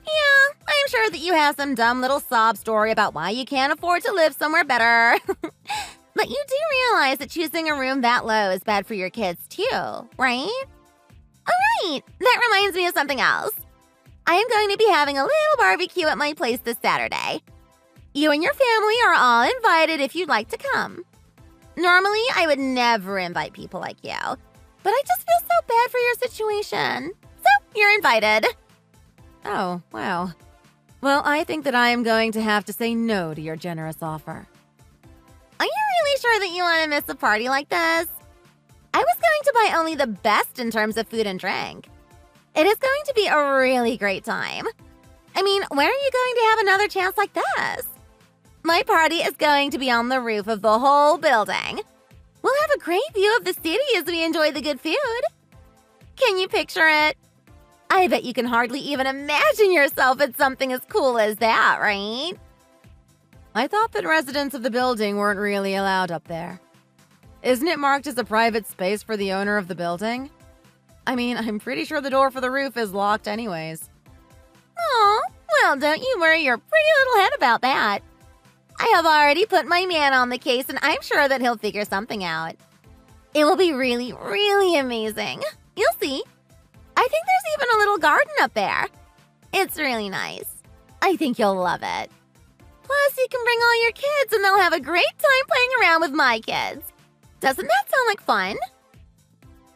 Yeah, I'm sure that you have some dumb little sob story about why you can't afford to live somewhere better. But you do realize that choosing a room that low is bad for your kids too, right? All right, that reminds me of something else. I am going to be having a little barbecue at my place this Saturday. You and your family are all invited if you'd like to come. Normally, I would never invite people like you, but I just feel so bad for your situation. So, you're invited. Oh, wow. Well, I think that I am going to have to say no to your generous offer. Are you really sure that you want to miss a party like this? I was going to buy only the best in terms of food and drink. It is going to be a really great time. I mean, when are you going to have another chance like this? My party is going to be on the roof of the whole building. We'll have a great view of the city as we enjoy the good food. Can you picture it? I bet you can hardly even imagine yourself at something as cool as that, right? I thought that residents of the building weren't really allowed up there. Isn't it marked as a private space for the owner of the building? I mean, I'm pretty sure the door for the roof is locked anyways. Oh, well, don't you worry your pretty little head about that. I have already put my man on the case, and I'm sure that he'll figure something out. It will be really, really amazing. You'll see. I think there's even a little garden up there. It's really nice. I think you'll love it. Plus, you can bring all your kids, and they'll have a great time playing around with my kids. Doesn't that sound like fun?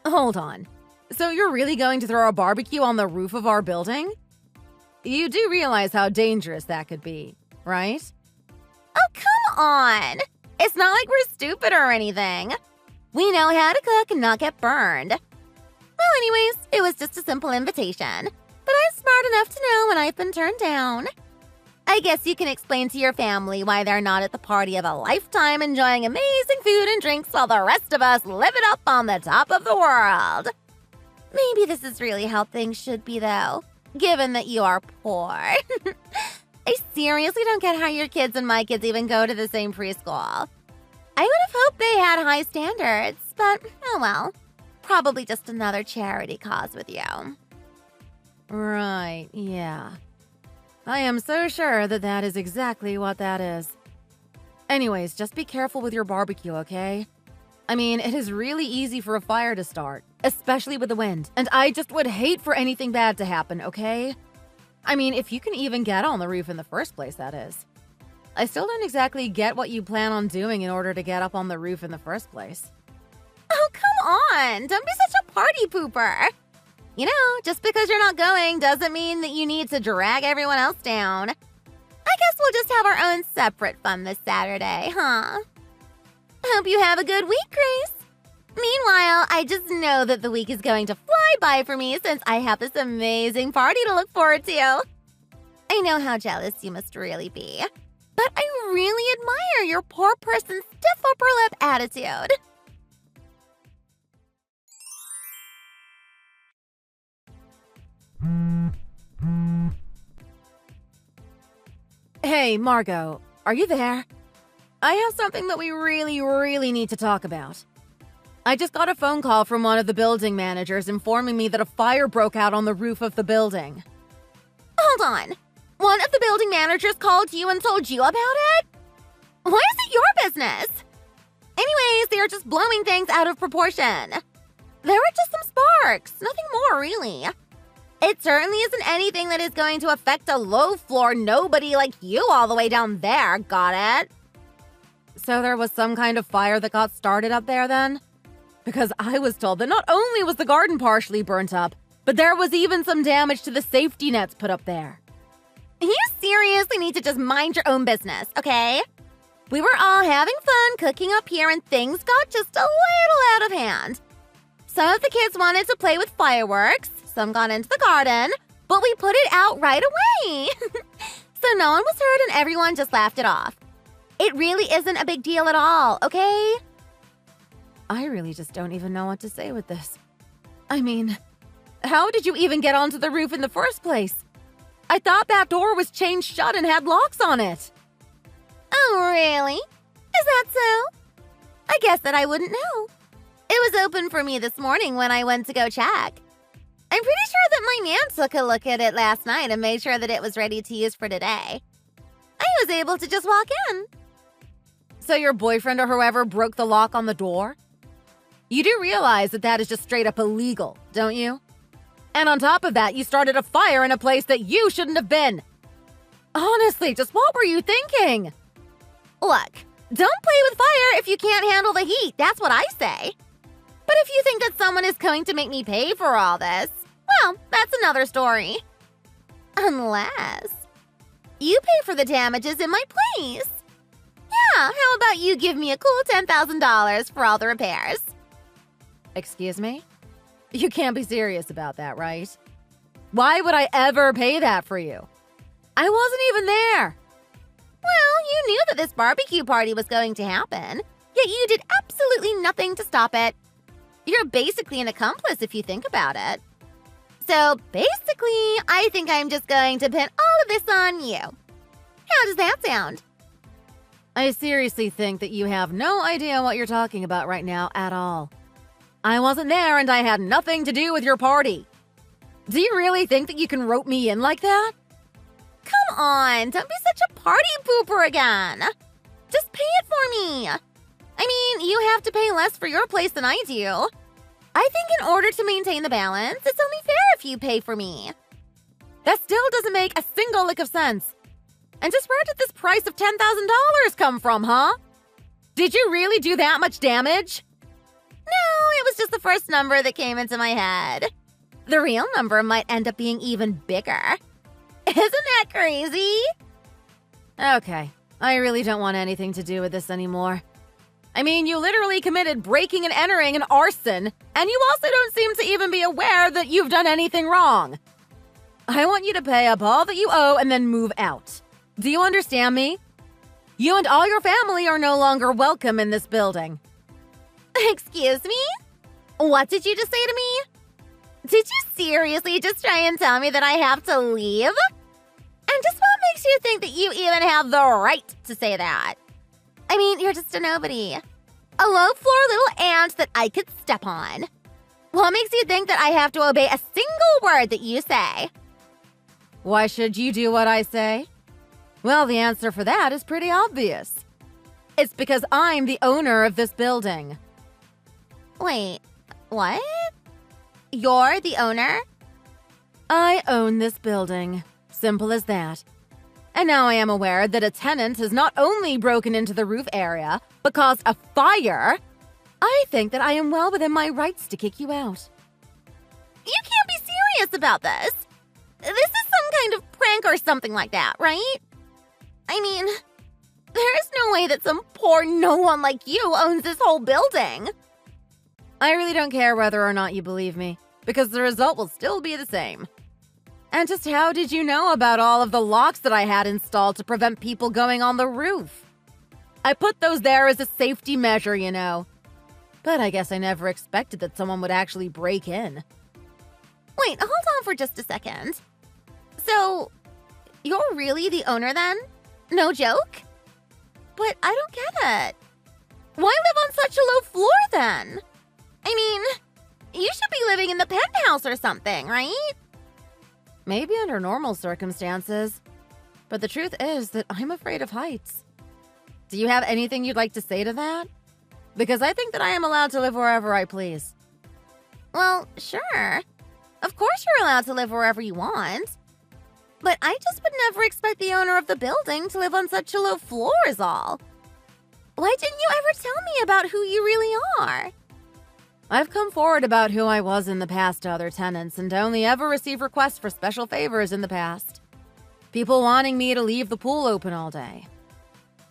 Hold on. So you're really going to throw a barbecue on the roof of our building? You do realize how dangerous that could be, right? Oh, come on. It's not like we're stupid or anything. We know how to cook and not get burned. Well, anyways, it was just a simple invitation. But I'm smart enough to know when I've been turned down. I guess you can explain to your family why they're not at the party of a lifetime enjoying amazing food and drinks while the rest of us live it up on the top of the world. Maybe this is really how things should be, though, given that you are poor. I seriously don't get how your kids and my kids even go to the same preschool. I would have hoped they had high standards, but oh well. Probably just another charity cause with you. Right, yeah. I am so sure that that is exactly what that is. Anyways, just be careful with your barbecue, okay? I mean, it is really easy for a fire to start, especially with the wind, and I just would hate for anything bad to happen, okay? I mean, if you can even get on the roof in the first place, that is. I still don't exactly get what you plan on doing in order to get up on the roof in the first place. Oh, come on! Don't be such a party pooper! You know, just because you're not going doesn't mean that you need to drag everyone else down. I guess we'll just have our own separate fun this Saturday, huh? Hope you have a good week, Grace. Meanwhile, I just know that the week is going to fly by for me since I have this amazing party to look forward to. I know how jealous you must really be, but I really admire your poor person's stiff upper lip attitude. Hey, Margot, are you there? I have something that we really need to talk about. I just got a phone call from one of the building managers informing me that a fire broke out on the roof of the building. Hold on. One of the building managers called you and told you about it? Why is it your business? Anyways, they are just blowing things out of proportion. There were just some sparks, nothing more really. It certainly isn't anything that is going to affect a low-floor nobody like you all the way down there, got it? So there was some kind of fire that got started up there then? Because I was told that not only was the garden partially burnt up, but there was even some damage to the safety nets put up there. You seriously need to just mind your own business, okay? We were all having fun cooking up here and things got just a little out of hand. Some of the kids wanted to play with fireworks, some got into the garden, but we put it out right away. So no one was hurt and everyone just laughed it off. It really isn't a big deal at all, okay? I really just don't even know what to say with this. I mean, how did you even get onto the roof in the first place? I thought that door was chained shut and had locks on it. Oh, really? Is that so? I guess that I wouldn't know. It was open for me this morning when I went to go check. I'm pretty sure that my man took a look at it last night and made sure that it was ready to use for today. I was able to just walk in. So your boyfriend or whoever broke the lock on the door? You do realize that that is just straight up illegal, don't you? And on top of that, you started a fire in a place that you shouldn't have been. Honestly, just what were you thinking? Look, don't play with fire if you can't handle the heat, that's what I say. But if you think that someone is going to make me pay for all this, well, that's another story. Unless you pay for the damages in my place. Yeah, how about you give me a cool $10,000 for all the repairs? Excuse me? You can't be serious about that, right? Why would I ever pay that for you? I wasn't even there. Well, you knew that this barbecue party was going to happen, yet you did absolutely nothing to stop it. You're basically an accomplice if you think about it. So basically, I think I'm just going to pin all of this on you. How does that sound? I seriously think that you have no idea what you're talking about right now at all. I wasn't there and I had nothing to do with your party. Do you really think that you can rope me in like that? Come on, don't be such a party pooper again. Just pay it for me. I mean, you have to pay less for your place than I do. I think in order to maintain the balance, it's only fair if you pay for me. That still doesn't make a single lick of sense. And just where did this price of $10,000 come from, huh? Did you really do that much damage? No, it was just the first number that came into my head. The real number might end up being even bigger. Isn't that crazy? Okay, I really don't want anything to do with this anymore. I mean, you literally committed breaking and entering and arson, and you also don't seem to even be aware that you've done anything wrong. I want you to pay up all that you owe and then move out. Do you understand me? You and all your family are no longer welcome in this building. Excuse me? What did you just say to me? Did you seriously just try and tell me that I have to leave? And just what makes you think that you even have the right to say that? I mean, you're just a nobody. A low-floor little ant that I could step on. What makes you think that I have to obey a single word that you say? Why should you do what I say? Well, the answer for that is pretty obvious. It's because I'm the owner of this building. Wait, what? You're the owner? I own this building. Simple as that. And now I am aware that a tenant has not only broken into the roof area, but caused a fire. I think that I am well within my rights to kick you out. You can't be serious about this. This is some kind of prank or something like that, right? I mean, there is no way that some poor no one like you owns this whole building. I really don't care whether or not you believe me, because the result will still be the same. And just how did you know about all of the locks that I had installed to prevent people going on the roof? I put those there as a safety measure, you know. But I guess I never expected that someone would actually break in. Wait, hold on for just a second. So, you're really the owner then? No joke? But I don't get it. Why live on such a low floor then? I mean, you should be living in the penthouse or something, right? Maybe under normal circumstances. But the truth is that I'm afraid of heights. Do you have anything you'd like to say to that? Because I think that I am allowed to live wherever I please. Well, sure. Of course you're allowed to live wherever you want. But I just would never expect the owner of the building to live on such a low floor is all. Why didn't you ever tell me about who you really are? I've come forward about who I was in the past to other tenants and only ever received requests for special favors in the past. People wanting me to leave the pool open all day.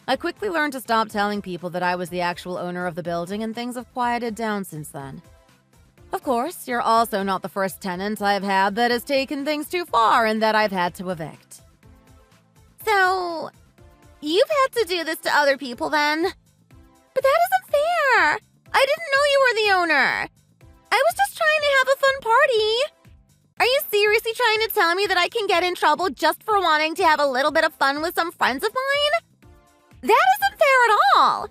I quickly learned to stop telling people that I was the actual owner of the building, and things have quieted down since then. Of course, you're also not the first tenant I've had that has taken things too far and that I've had to evict. So, you've had to do this to other people then? But that isn't fair! I didn't know you were the owner! I was just trying to have a fun party! Are you seriously trying to tell me that I can get in trouble just for wanting to have a little bit of fun with some friends of mine? That isn't fair at all!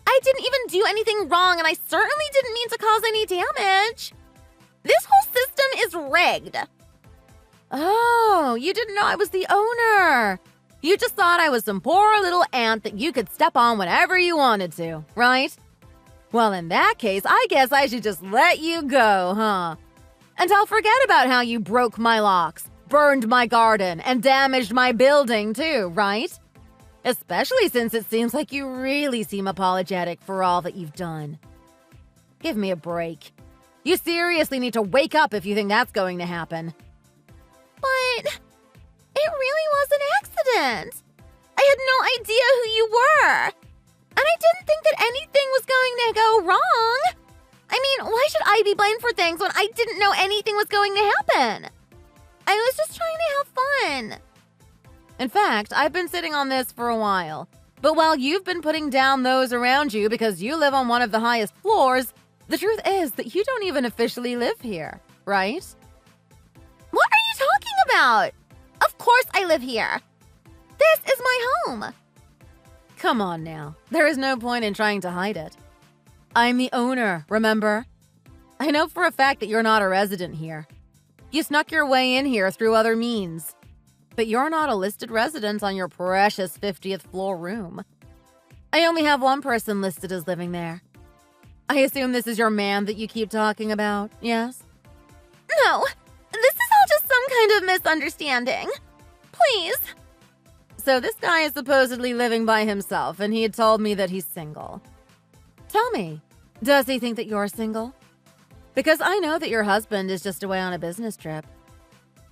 I didn't even do anything wrong, and I certainly didn't mean to cause any damage. This whole system is rigged. Oh, you didn't know I was the owner. You just thought I was some poor little ant that you could step on whenever you wanted to, right? Well, in that case, I guess I should just let you go, huh? And I'll forget about how you broke my locks, burned my garden, and damaged my building too, right? Especially since it seems like you really seem apologetic for all that you've done. Give me a break. You seriously need to wake up if you think that's going to happen. But it really was an accident. I had no idea who you were. And I didn't think that anything was going to go wrong. I mean, why should I be blamed for things when I didn't know anything was going to happen? I was just trying to have fun. In fact, I've been sitting on this for a while. But while you've been putting down those around you because you live on one of the highest floors, the truth is that you don't even officially live here, right? What are you talking about? Of course I live here. This is my home. Come on now. There is no point in trying to hide it. I'm the owner, remember? I know for a fact that you're not a resident here. You snuck your way in here through other means. But you're not a listed resident on your precious 50th floor room. I only have one person listed as living there. I assume this is your man that you keep talking about, yes? No, this is all just some kind of misunderstanding. Please. So this guy is supposedly living by himself, and he had told me that he's single. Tell me, does he think that you're single? Because I know that your husband is just away on a business trip.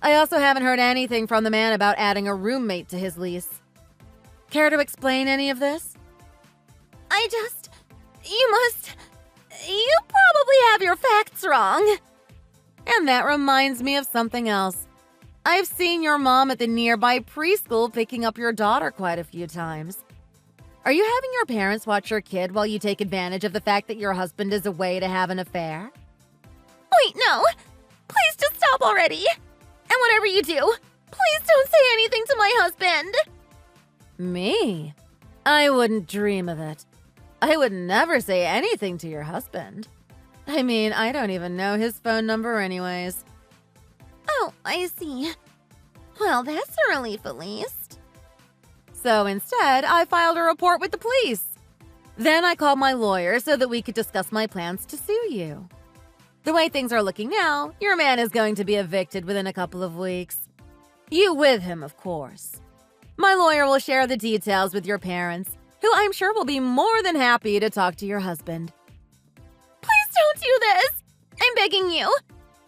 I also haven't heard anything from the man about adding a roommate to his lease. Care to explain any of this? You probably have your facts wrong. And that reminds me of something else. I've seen your mom at the nearby preschool picking up your daughter quite a few times. Are you having your parents watch your kid while you take advantage of the fact that your husband is away to have an affair? Wait, no. Please just stop already. And whatever you do, please don't say anything to my husband. Me? I wouldn't dream of it. I would never say anything to your husband. I mean, I don't even know his phone number anyways. Oh, I see. Well, that's a relief at least. So instead, I filed a report with the police. Then I called my lawyer so that we could discuss my plans to sue you. The way things are looking now, your man is going to be evicted within a couple of weeks. You with him, of course. My lawyer will share the details with your parents, who I'm sure will be more than happy to talk to your husband. Please don't do this! I'm begging you!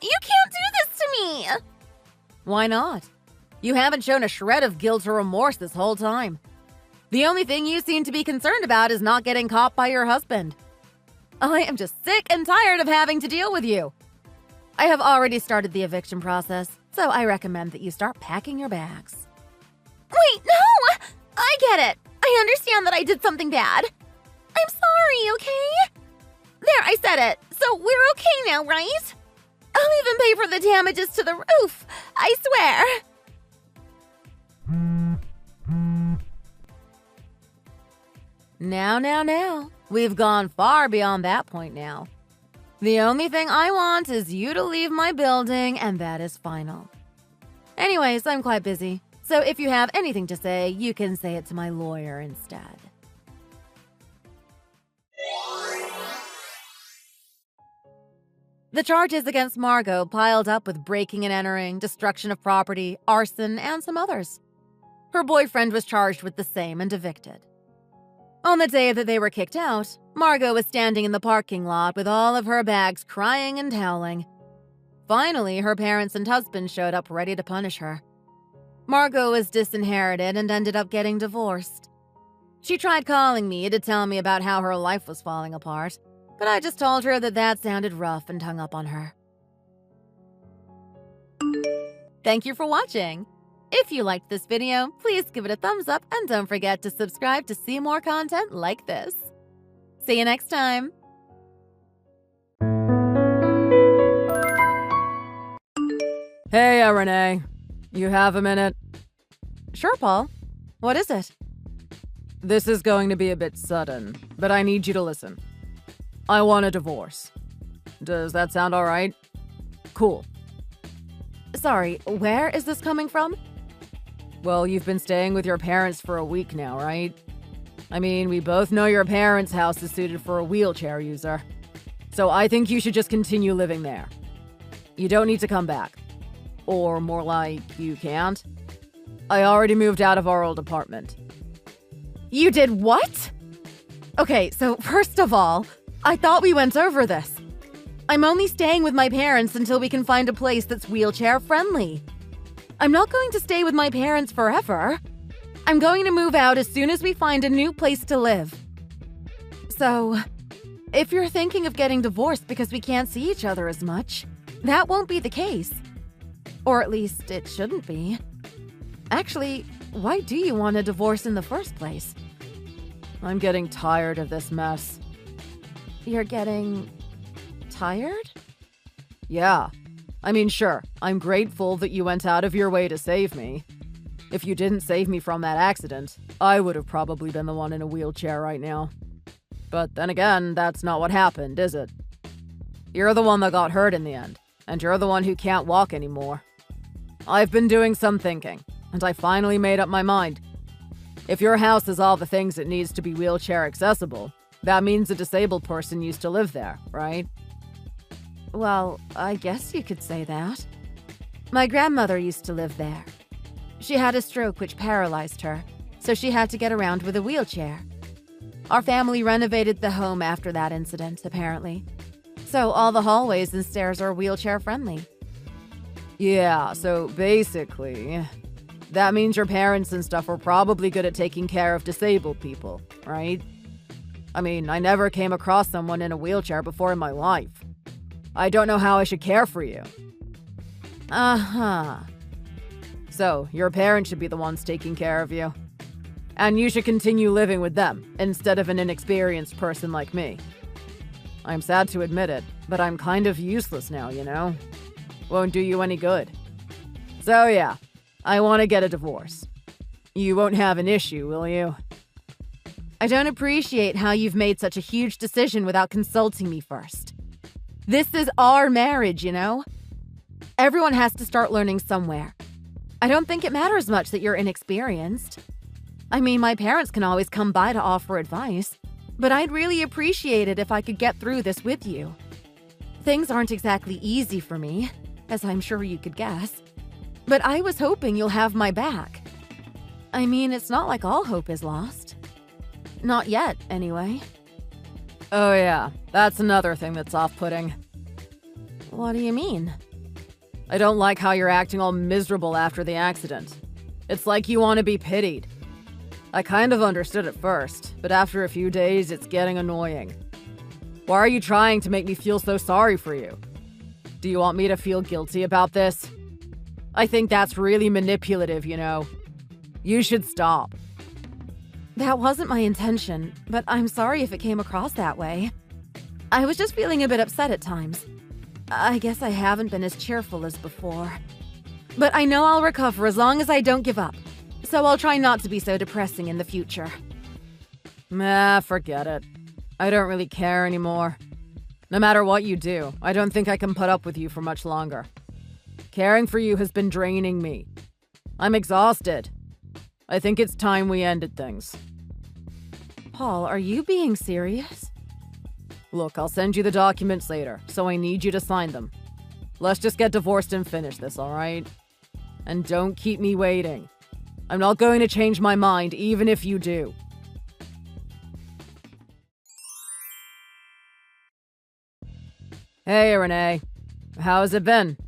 You can't do this to me! Why not? You haven't shown a shred of guilt or remorse this whole time. The only thing you seem to be concerned about is not getting caught by your husband. I am just sick and tired of having to deal with you. I have already started the eviction process, so I recommend that you start packing your bags. Wait, no! I get it. I understand that I did something bad. I'm sorry, okay? There, I said it. So we're okay now, right? I'll even pay for the damages to the roof. I swear. Now. We've gone far beyond that point now. The only thing I want is you to leave my building, and that is final. Anyways, I'm quite busy, so if you have anything to say, you can say it to my lawyer instead. The charges against Margot piled up with breaking and entering, destruction of property, arson, and some others. Her boyfriend was charged with the same and evicted. On the day that they were kicked out, Margot was standing in the parking lot with all of her bags, crying and howling. Finally, her parents and husband showed up ready to punish her. Margot was disinherited and ended up getting divorced. She tried calling me to tell me about how her life was falling apart, but I just told her that sounded rough and hung up on her. Thank you for watching. If you liked this video, please give it a thumbs up and don't forget to subscribe to see more content like this. See you next time! Hey, Renee. You have a minute? Sure, Paul. What is it? This is going to be a bit sudden, but I need you to listen. I want a divorce. Does that sound all right? Cool. Sorry, where is this coming from? Well, you've been staying with your parents for a week now, right? I mean, we both know your parents' house is suited for a wheelchair user. So I think you should just continue living there. You don't need to come back. Or more like, you can't. I already moved out of our old apartment. You did what? Okay, so first of all, I thought we went over this. I'm only staying with my parents until we can find a place that's wheelchair-friendly. I'm not going to stay with my parents forever. I'm going to move out as soon as we find a new place to live. So, if you're thinking of getting divorced because we can't see each other as much, that won't be the case. Or at least it shouldn't be. Actually, why do you want a divorce in the first place? I'm getting tired of this mess. You're getting tired? Yeah. I mean, sure, I'm grateful that you went out of your way to save me. If you didn't save me from that accident, I would have probably been the one in a wheelchair right now. But then again, that's not what happened, is it? You're the one that got hurt in the end, and you're the one who can't walk anymore. I've been doing some thinking, and I finally made up my mind. If your house has all the things it needs to be wheelchair accessible, that means a disabled person used to live there, right? Well, I guess you could say that. My grandmother used to live there. She had a stroke which paralyzed her, so she had to get around with a wheelchair. Our family renovated the home after that incident, apparently. So all the hallways and stairs are wheelchair-friendly. Yeah, so basically, that means your parents and stuff were probably good at taking care of disabled people, right? I mean, I never came across someone in a wheelchair before in my life. I don't know how I should care for you. Uh-huh. So, your parents should be the ones taking care of you. And you should continue living with them, instead of an inexperienced person like me. I'm sad to admit it, but I'm kind of useless now, you know? Won't do you any good. So yeah, I want to get a divorce. You won't have an issue, will you? I don't appreciate how you've made such a huge decision without consulting me first. This is our marriage, you know? Everyone has to start learning somewhere. I don't think it matters much that you're inexperienced. I mean, my parents can always come by to offer advice, but I'd really appreciate it if I could get through this with you. Things aren't exactly easy for me, as I'm sure you could guess, but I was hoping you'll have my back. I mean, it's not like all hope is lost. Not yet, anyway. Oh yeah, that's another thing that's off-putting. What do you mean? I don't like how you're acting all miserable after the accident. It's like you want to be pitied. I kind of understood at first, but after a few days, it's getting annoying. Why are you trying to make me feel so sorry for you? Do you want me to feel guilty about this? I think that's really manipulative, you know. You should stop. That wasn't my intention, but I'm sorry if it came across that way. I was just feeling a bit upset at times. I guess I haven't been as cheerful as before. But I know I'll recover as long as I don't give up, so I'll try not to be so depressing in the future. Forget it. I don't really care anymore. No matter what you do, I don't think I can put up with you for much longer. Caring for you has been draining me. I'm exhausted. I think it's time we ended things. Paul, are you being serious? Look, I'll send you the documents later, so I need you to sign them. Let's just get divorced and finish this, alright? And don't keep me waiting. I'm not going to change my mind, even if you do. Hey, Renee. How's it been?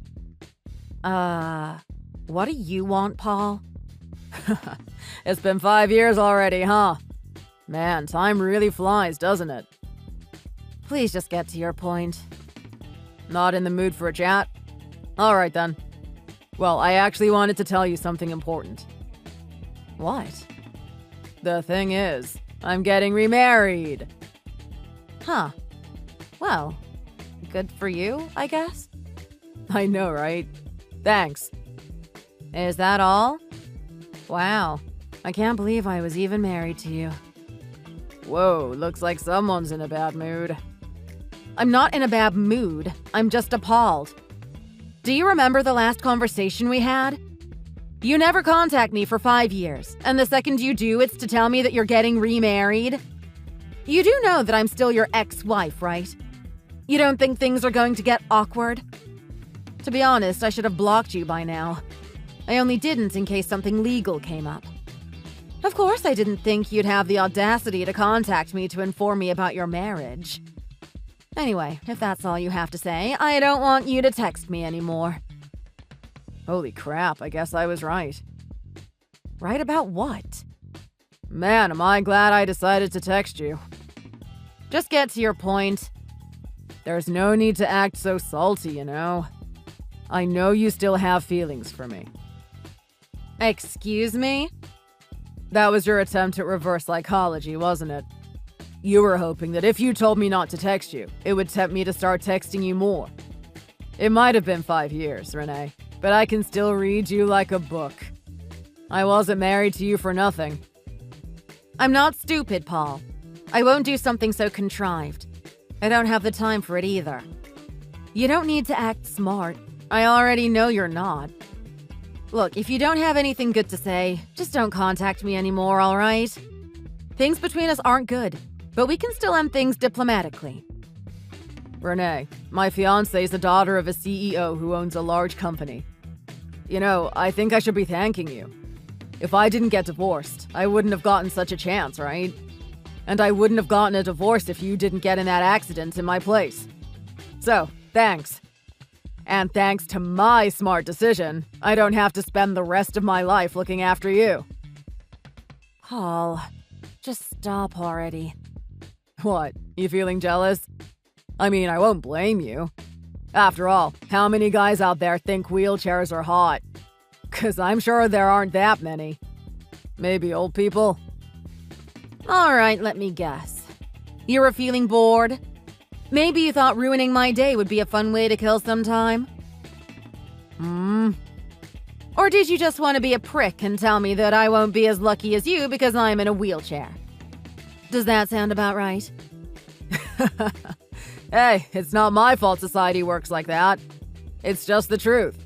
What do you want, Paul? It's been 5 years already, huh? Man, time really flies, doesn't it? Please just get to your point. Not in the mood for a chat? Alright then. Well, I actually wanted to tell you something important. What? The thing is, I'm getting remarried. Huh. Well, good for you, I guess? I know, right? Thanks. Is that all? Wow. I can't believe I was even married to you. Whoa, looks like someone's in a bad mood. I'm not in a bad mood. I'm just appalled. Do you remember the last conversation we had? You never contact me for 5 years, and the second you do, it's to tell me that you're getting remarried. You do know that I'm still your ex-wife, right? You don't think things are going to get awkward? To be honest, I should have blocked you by now. I only didn't in case something legal came up. Of course, I didn't think you'd have the audacity to contact me to inform me about your marriage. Anyway, if that's all you have to say, I don't want you to text me anymore. Holy crap, I guess I was right. Right about what? Man, am I glad I decided to text you. Just get to your point. There's no need to act so salty, you know. I know you still have feelings for me. Excuse me? That was your attempt at reverse psychology, wasn't it? You were hoping that if you told me not to text you, it would tempt me to start texting you more. It might have been 5 years, Renee, but I can still read you like a book. I wasn't married to you for nothing. I'm not stupid, Paul. I won't do something so contrived. I don't have the time for it either. You don't need to act smart. I already know you're not. Look, if you don't have anything good to say, just don't contact me anymore, alright? Things between us aren't good, but we can still end things diplomatically. Renee, my fiancée is the daughter of a CEO who owns a large company. You know, I think I should be thanking you. If I didn't get divorced, I wouldn't have gotten such a chance, right? And I wouldn't have gotten a divorce if you didn't get in that accident in my place. So, thanks. And thanks to my smart decision, I don't have to spend the rest of my life looking after you. Paul, just stop already. What, you feeling jealous? I mean, I won't blame you. After all, how many guys out there think wheelchairs are hot? 'Cause I'm sure there aren't that many. Maybe old people? Alright, let me guess. You were feeling bored? Maybe you thought ruining my day would be a fun way to kill some time? Or did you just want to be a prick and tell me that I won't be as lucky as you because I'm in a wheelchair? Does that sound about right? Hey, it's not my fault society works like that. It's just the truth.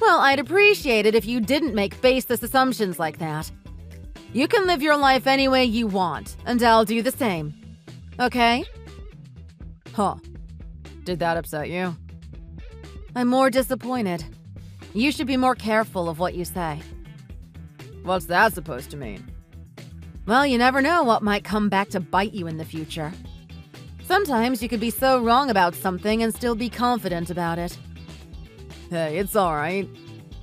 Well, I'd appreciate it if you didn't make baseless assumptions like that. You can live your life any way you want, and I'll do the same. Okay? Huh. Did that upset you? I'm more disappointed. You should be more careful of what you say. What's that supposed to mean? Well, you never know what might come back to bite you in the future. Sometimes you could be so wrong about something and still be confident about it. Hey, it's alright.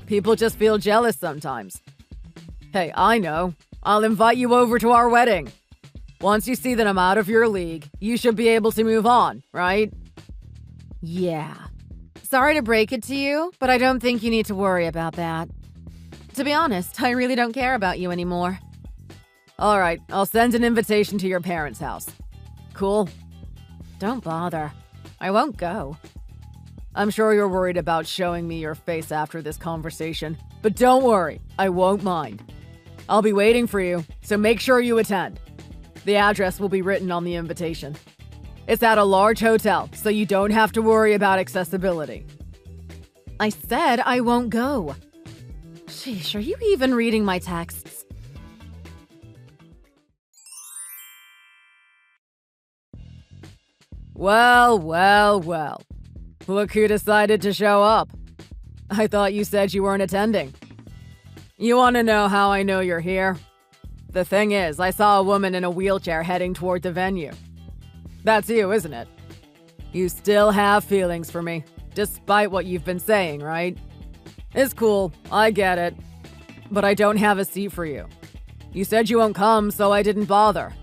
People just feel jealous sometimes. Hey, I know. I'll invite you over to our wedding. Once you see that I'm out of your league, you should be able to move on, right? Yeah. Sorry to break it to you, but I don't think you need to worry about that. To be honest, I really don't care about you anymore. Alright, I'll send an invitation to your parents' house. Cool? Don't bother. I won't go. I'm sure you're worried about showing me your face after this conversation, but don't worry, I won't mind. I'll be waiting for you, so make sure you attend. The address will be written on the invitation. It's at a large hotel, so you don't have to worry about accessibility. I said I won't go. Sheesh, are you even reading my texts? Well, well, well. Look who decided to show up. I thought you said you weren't attending. You want to know how I know you're here? The thing is, I saw a woman in a wheelchair heading toward the venue. That's you, isn't it? You still have feelings for me, despite what you've been saying, right? It's cool, I get it. But I don't have a seat for you. You said you won't come, so I didn't bother.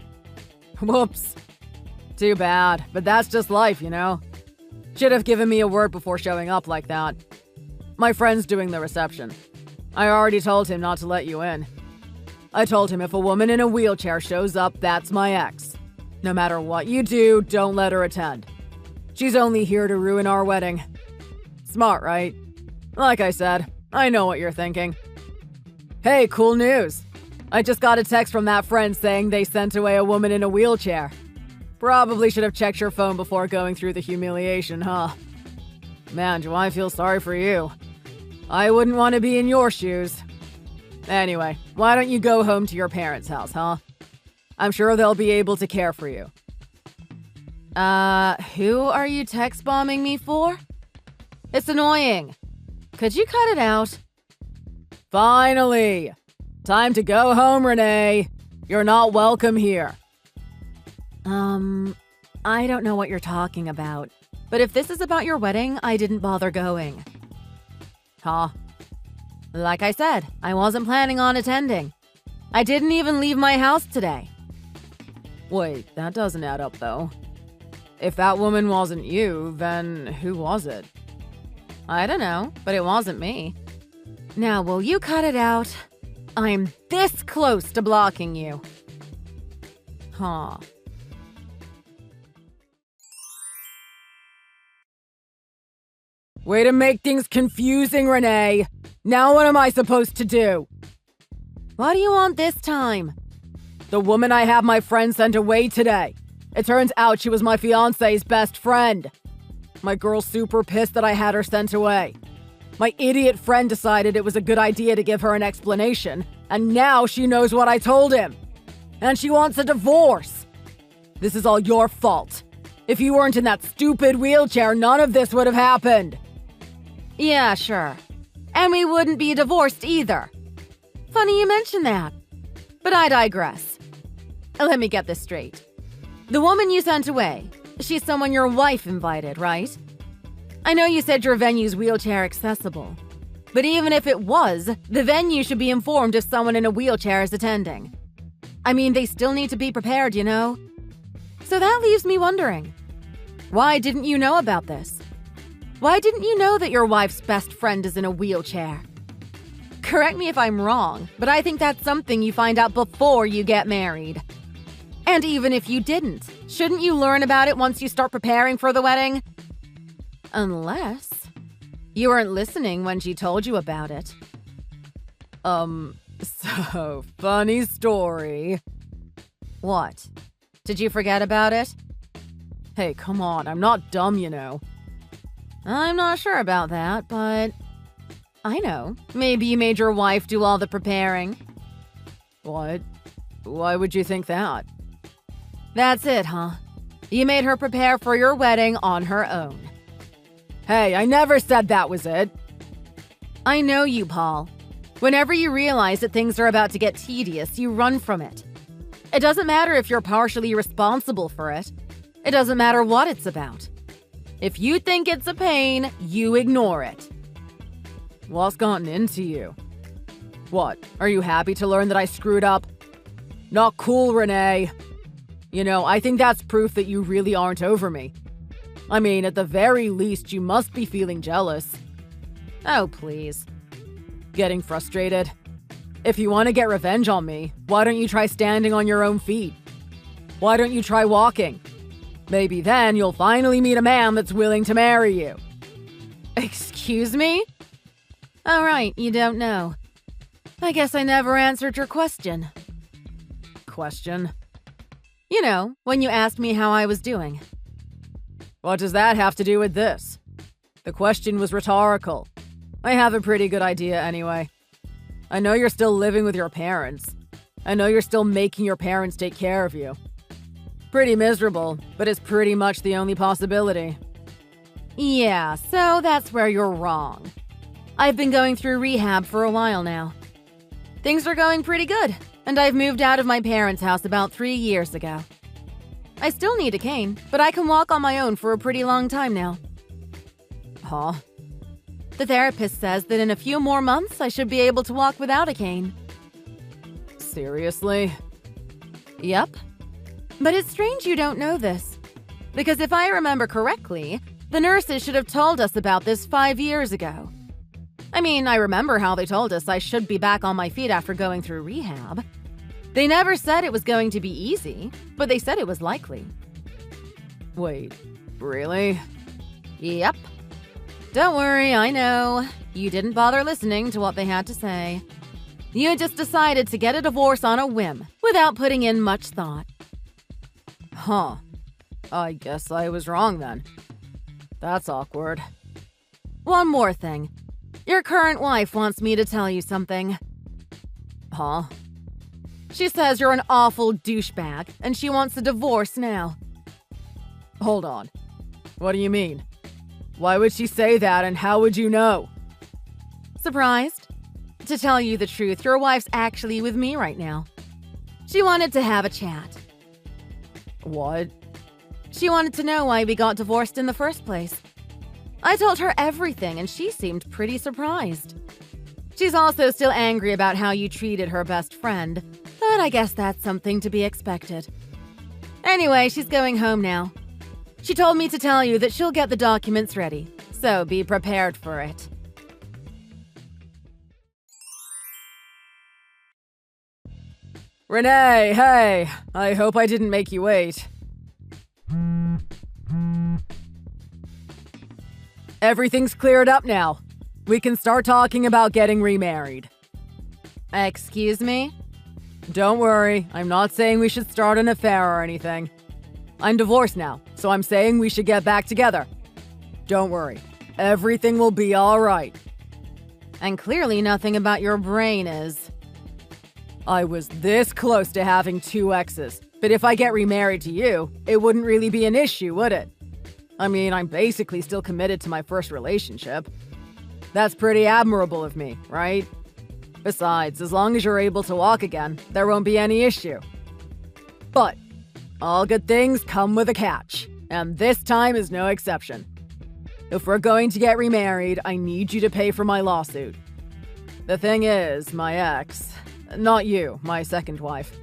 Whoops. Too bad, but that's just life, you know? Should have given me a word before showing up like that. My friend's doing the reception. I already told him not to let you in. I told him if a woman in a wheelchair shows up, that's my ex. No matter what you do, don't let her attend. She's only here to ruin our wedding. Smart, right? Like I said, I know what you're thinking. Hey, cool news. I just got a text from that friend saying they sent away a woman in a wheelchair. Probably should have checked your phone before going through the humiliation, huh? Man, do I feel sorry for you. I wouldn't want to be in your shoes. Anyway, why don't you go home to your parents' house, huh? I'm sure they'll be able to care for you. Who are you text bombing me for? It's annoying. Could you cut it out? Finally! Time to go home, Renee. You're not welcome here. I don't know what you're talking about. But if this is about your wedding, I didn't bother going. Huh? Like I said, I wasn't planning on attending. I didn't even leave my house today. Wait, that doesn't add up, though. If that woman wasn't you, then who was it? I don't know, but it wasn't me. Now, will you cut it out? I'm this close to blocking you. Huh. Way to make things confusing, Renee. Now what am I supposed to do? What do you want this time? The woman I have my friend sent away today. It turns out she was my fiance's best friend. My girl's super pissed that I had her sent away. My idiot friend decided it was a good idea to give her an explanation, and now she knows what I told him. And she wants a divorce. This is all your fault. If you weren't in that stupid wheelchair, none of this would have happened. Yeah, sure. And we wouldn't be divorced either. Funny you mention that. But I digress. Let me get this straight. The woman you sent away, she's someone your wife invited, right? I know you said your venue's wheelchair accessible. But even if it was, the venue should be informed if someone in a wheelchair is attending. I mean, they still need to be prepared, you know? So that leaves me wondering, why didn't you know about this? Why didn't you know that your wife's best friend is in a wheelchair? Correct me if I'm wrong, but I think that's something you find out before you get married. And even if you didn't, shouldn't you learn about it once you start preparing for the wedding? Unless you weren't listening when she told you about it. So, funny story. What? Did you forget about it? Hey, come on, I'm not dumb, you know. I'm not sure about that, but I know. Maybe you made your wife do all the preparing. What? Why would you think that? That's it, huh? You made her prepare for your wedding on her own. Hey, I never said that was it. I know you, Paul. Whenever you realize that things are about to get tedious, you run from it. It doesn't matter if you're partially responsible for it. It doesn't matter what it's about. If you think it's a pain, you ignore it. What's gotten into you? What, are you happy to learn that I screwed up? Not cool, Renee. You know, I think that's proof that you really aren't over me. I mean, at the very least, you must be feeling jealous. Oh, please. Getting frustrated? If you want to get revenge on me, why don't you try standing on your own feet? Why don't you try walking? Maybe then you'll finally meet a man that's willing to marry you. Excuse me? All right, you don't know. I guess I never answered your question. Question? You know, when you asked me how I was doing. What does that have to do with this? The question was rhetorical. I have a pretty good idea anyway. I know you're still living with your parents. I know you're still making your parents take care of you. Pretty miserable, but it's pretty much the only possibility. Yeah, so that's where you're wrong. I've been going through rehab for a while now. Things are going pretty good, and I've moved out of my parents' house about 3 years ago. I still need a cane, but I can walk on my own for a pretty long time now. Huh? The therapist says that in a few more months I should be able to walk without a cane. Seriously? Yep. But it's strange you don't know this. Because if I remember correctly, the nurses should have told us about this 5 years ago. I mean, I remember how they told us I should be back on my feet after going through rehab. They never said it was going to be easy, but they said it was likely. Wait, really? Yep. Don't worry, I know. You didn't bother listening to what they had to say. You just decided to get a divorce on a whim, without putting in much thought. Huh. I guess I was wrong then. That's awkward. One more thing. Your current wife wants me to tell you something. Huh? She says you're an awful douchebag, and she wants a divorce now. Hold on. What do you mean? Why would she say that, and how would you know? Surprised? To tell you the truth, your wife's actually with me right now. She wanted to have a chat. What? She wanted to know why we got divorced in the first place. I told her everything, and she seemed pretty surprised. She's also still angry about how you treated her best friend, but I guess that's something to be expected. Anyway, she's going home now. She told me to tell you that she'll get the documents ready, so be prepared for it. Renee, hey! I hope I didn't make you wait. Everything's cleared up now. We can start talking about getting remarried. Excuse me? Don't worry, I'm not saying we should start an affair or anything. I'm divorced now, so I'm saying we should get back together. Don't worry, everything will be alright. And clearly nothing about your brain is. I was this close to having 2 exes, but if I get remarried to you, it wouldn't really be an issue, would it? I mean, I'm basically still committed to my first relationship. That's pretty admirable of me, right? Besides, as long as you're able to walk again, there won't be any issue. But all good things come with a catch, and this time is no exception. If we're going to get remarried, I need you to pay for my lawsuit. The thing is, my ex, not you, my second wife,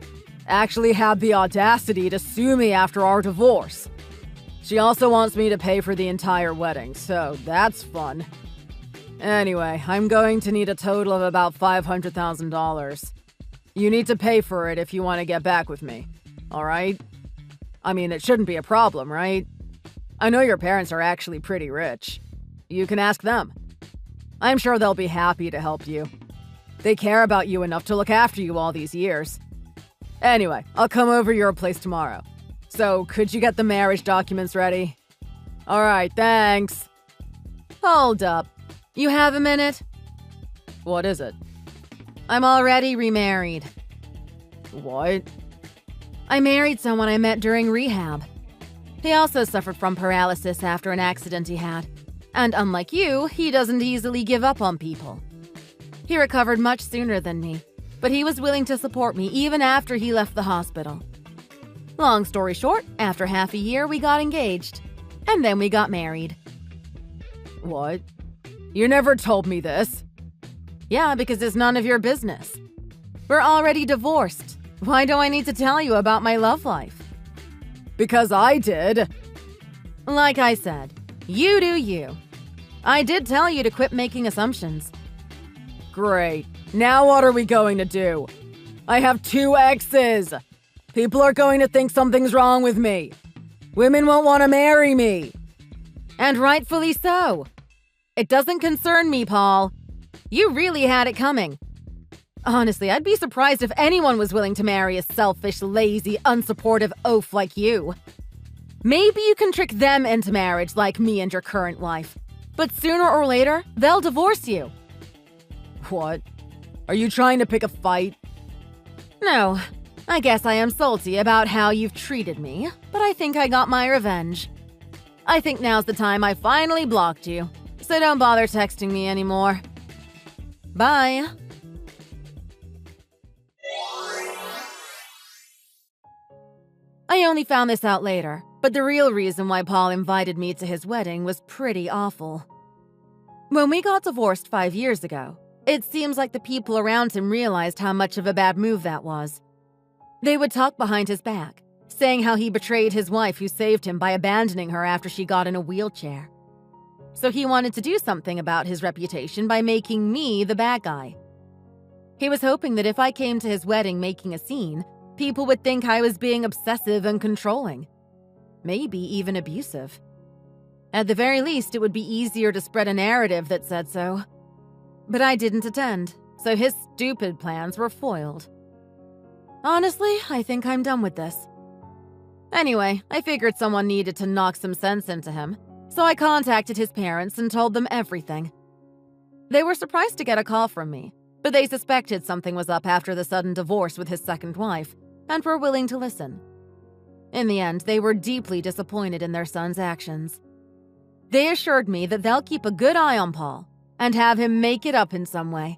actually had the audacity to sue me after our divorce. She also wants me to pay for the entire wedding, so that's fun. Anyway, I'm going to need a total of about $500,000. You need to pay for it if you want to get back with me, alright? I mean, it shouldn't be a problem, right? I know your parents are actually pretty rich. You can ask them. I'm sure they'll be happy to help you. They care about you enough to look after you all these years. Anyway, I'll come over to your place tomorrow. So, could you get the marriage documents ready? Alright, thanks. Hold up. You have a minute? What is it? I'm already remarried. What? I married someone I met during rehab. He also suffered from paralysis after an accident he had. And unlike you, he doesn't easily give up on people. He recovered much sooner than me, but he was willing to support me even after he left the hospital. Long story short, after half a year, we got engaged. And then we got married. What? You never told me this. Yeah, because it's none of your business. We're already divorced. Why do I need to tell you about my love life? Because I did. Like I said, you do you. I did tell you to quit making assumptions. Great. Now what are we going to do? I have 2 exes. People are going to think something's wrong with me. Women won't want to marry me. And rightfully so. It doesn't concern me, Paul. You really had it coming. Honestly, I'd be surprised if anyone was willing to marry a selfish, lazy, unsupportive oaf like you. Maybe you can trick them into marriage like me and your current wife, but sooner or later, they'll divorce you. What? Are you trying to pick a fight? No, I guess I am salty about how you've treated me, but I think I got my revenge. I think now's the time I finally blocked you, so don't bother texting me anymore. Bye. I only found this out later, but the real reason why Paul invited me to his wedding was pretty awful. When we got divorced 5 years ago, it seems like the people around him realized how much of a bad move that was. They would talk behind his back, saying how he betrayed his wife who saved him by abandoning her after she got in a wheelchair. So he wanted to do something about his reputation by making me the bad guy. He was hoping that if I came to his wedding making a scene, people would think I was being obsessive and controlling. Maybe even abusive. At the very least, it would be easier to spread a narrative that said so. But I didn't attend, so his stupid plans were foiled. Honestly, I think I'm done with this. Anyway, I figured someone needed to knock some sense into him, so I contacted his parents and told them everything. They were surprised to get a call from me, but they suspected something was up after the sudden divorce with his second wife, and were willing to listen. In the end, they were deeply disappointed in their son's actions. They assured me that they'll keep a good eye on Paul and have him make it up in some way.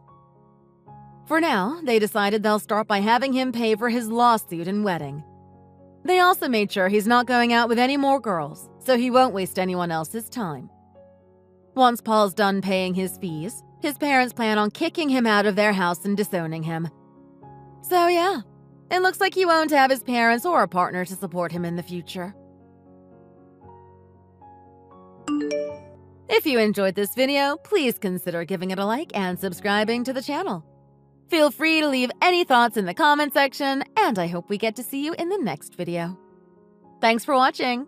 For now, they decided they'll start by having him pay for his lawsuit and wedding. They also made sure he's not going out with any more girls, so he won't waste anyone else's time. Once Paul's done paying his fees, his parents plan on kicking him out of their house and disowning him. So yeah, it looks like he won't have his parents or a partner to support him in the future. If you enjoyed this video, please consider giving it a like and subscribing to the channel. Feel free to leave any thoughts in the comment section, and I hope we get to see you in the next video. Thanks for watching!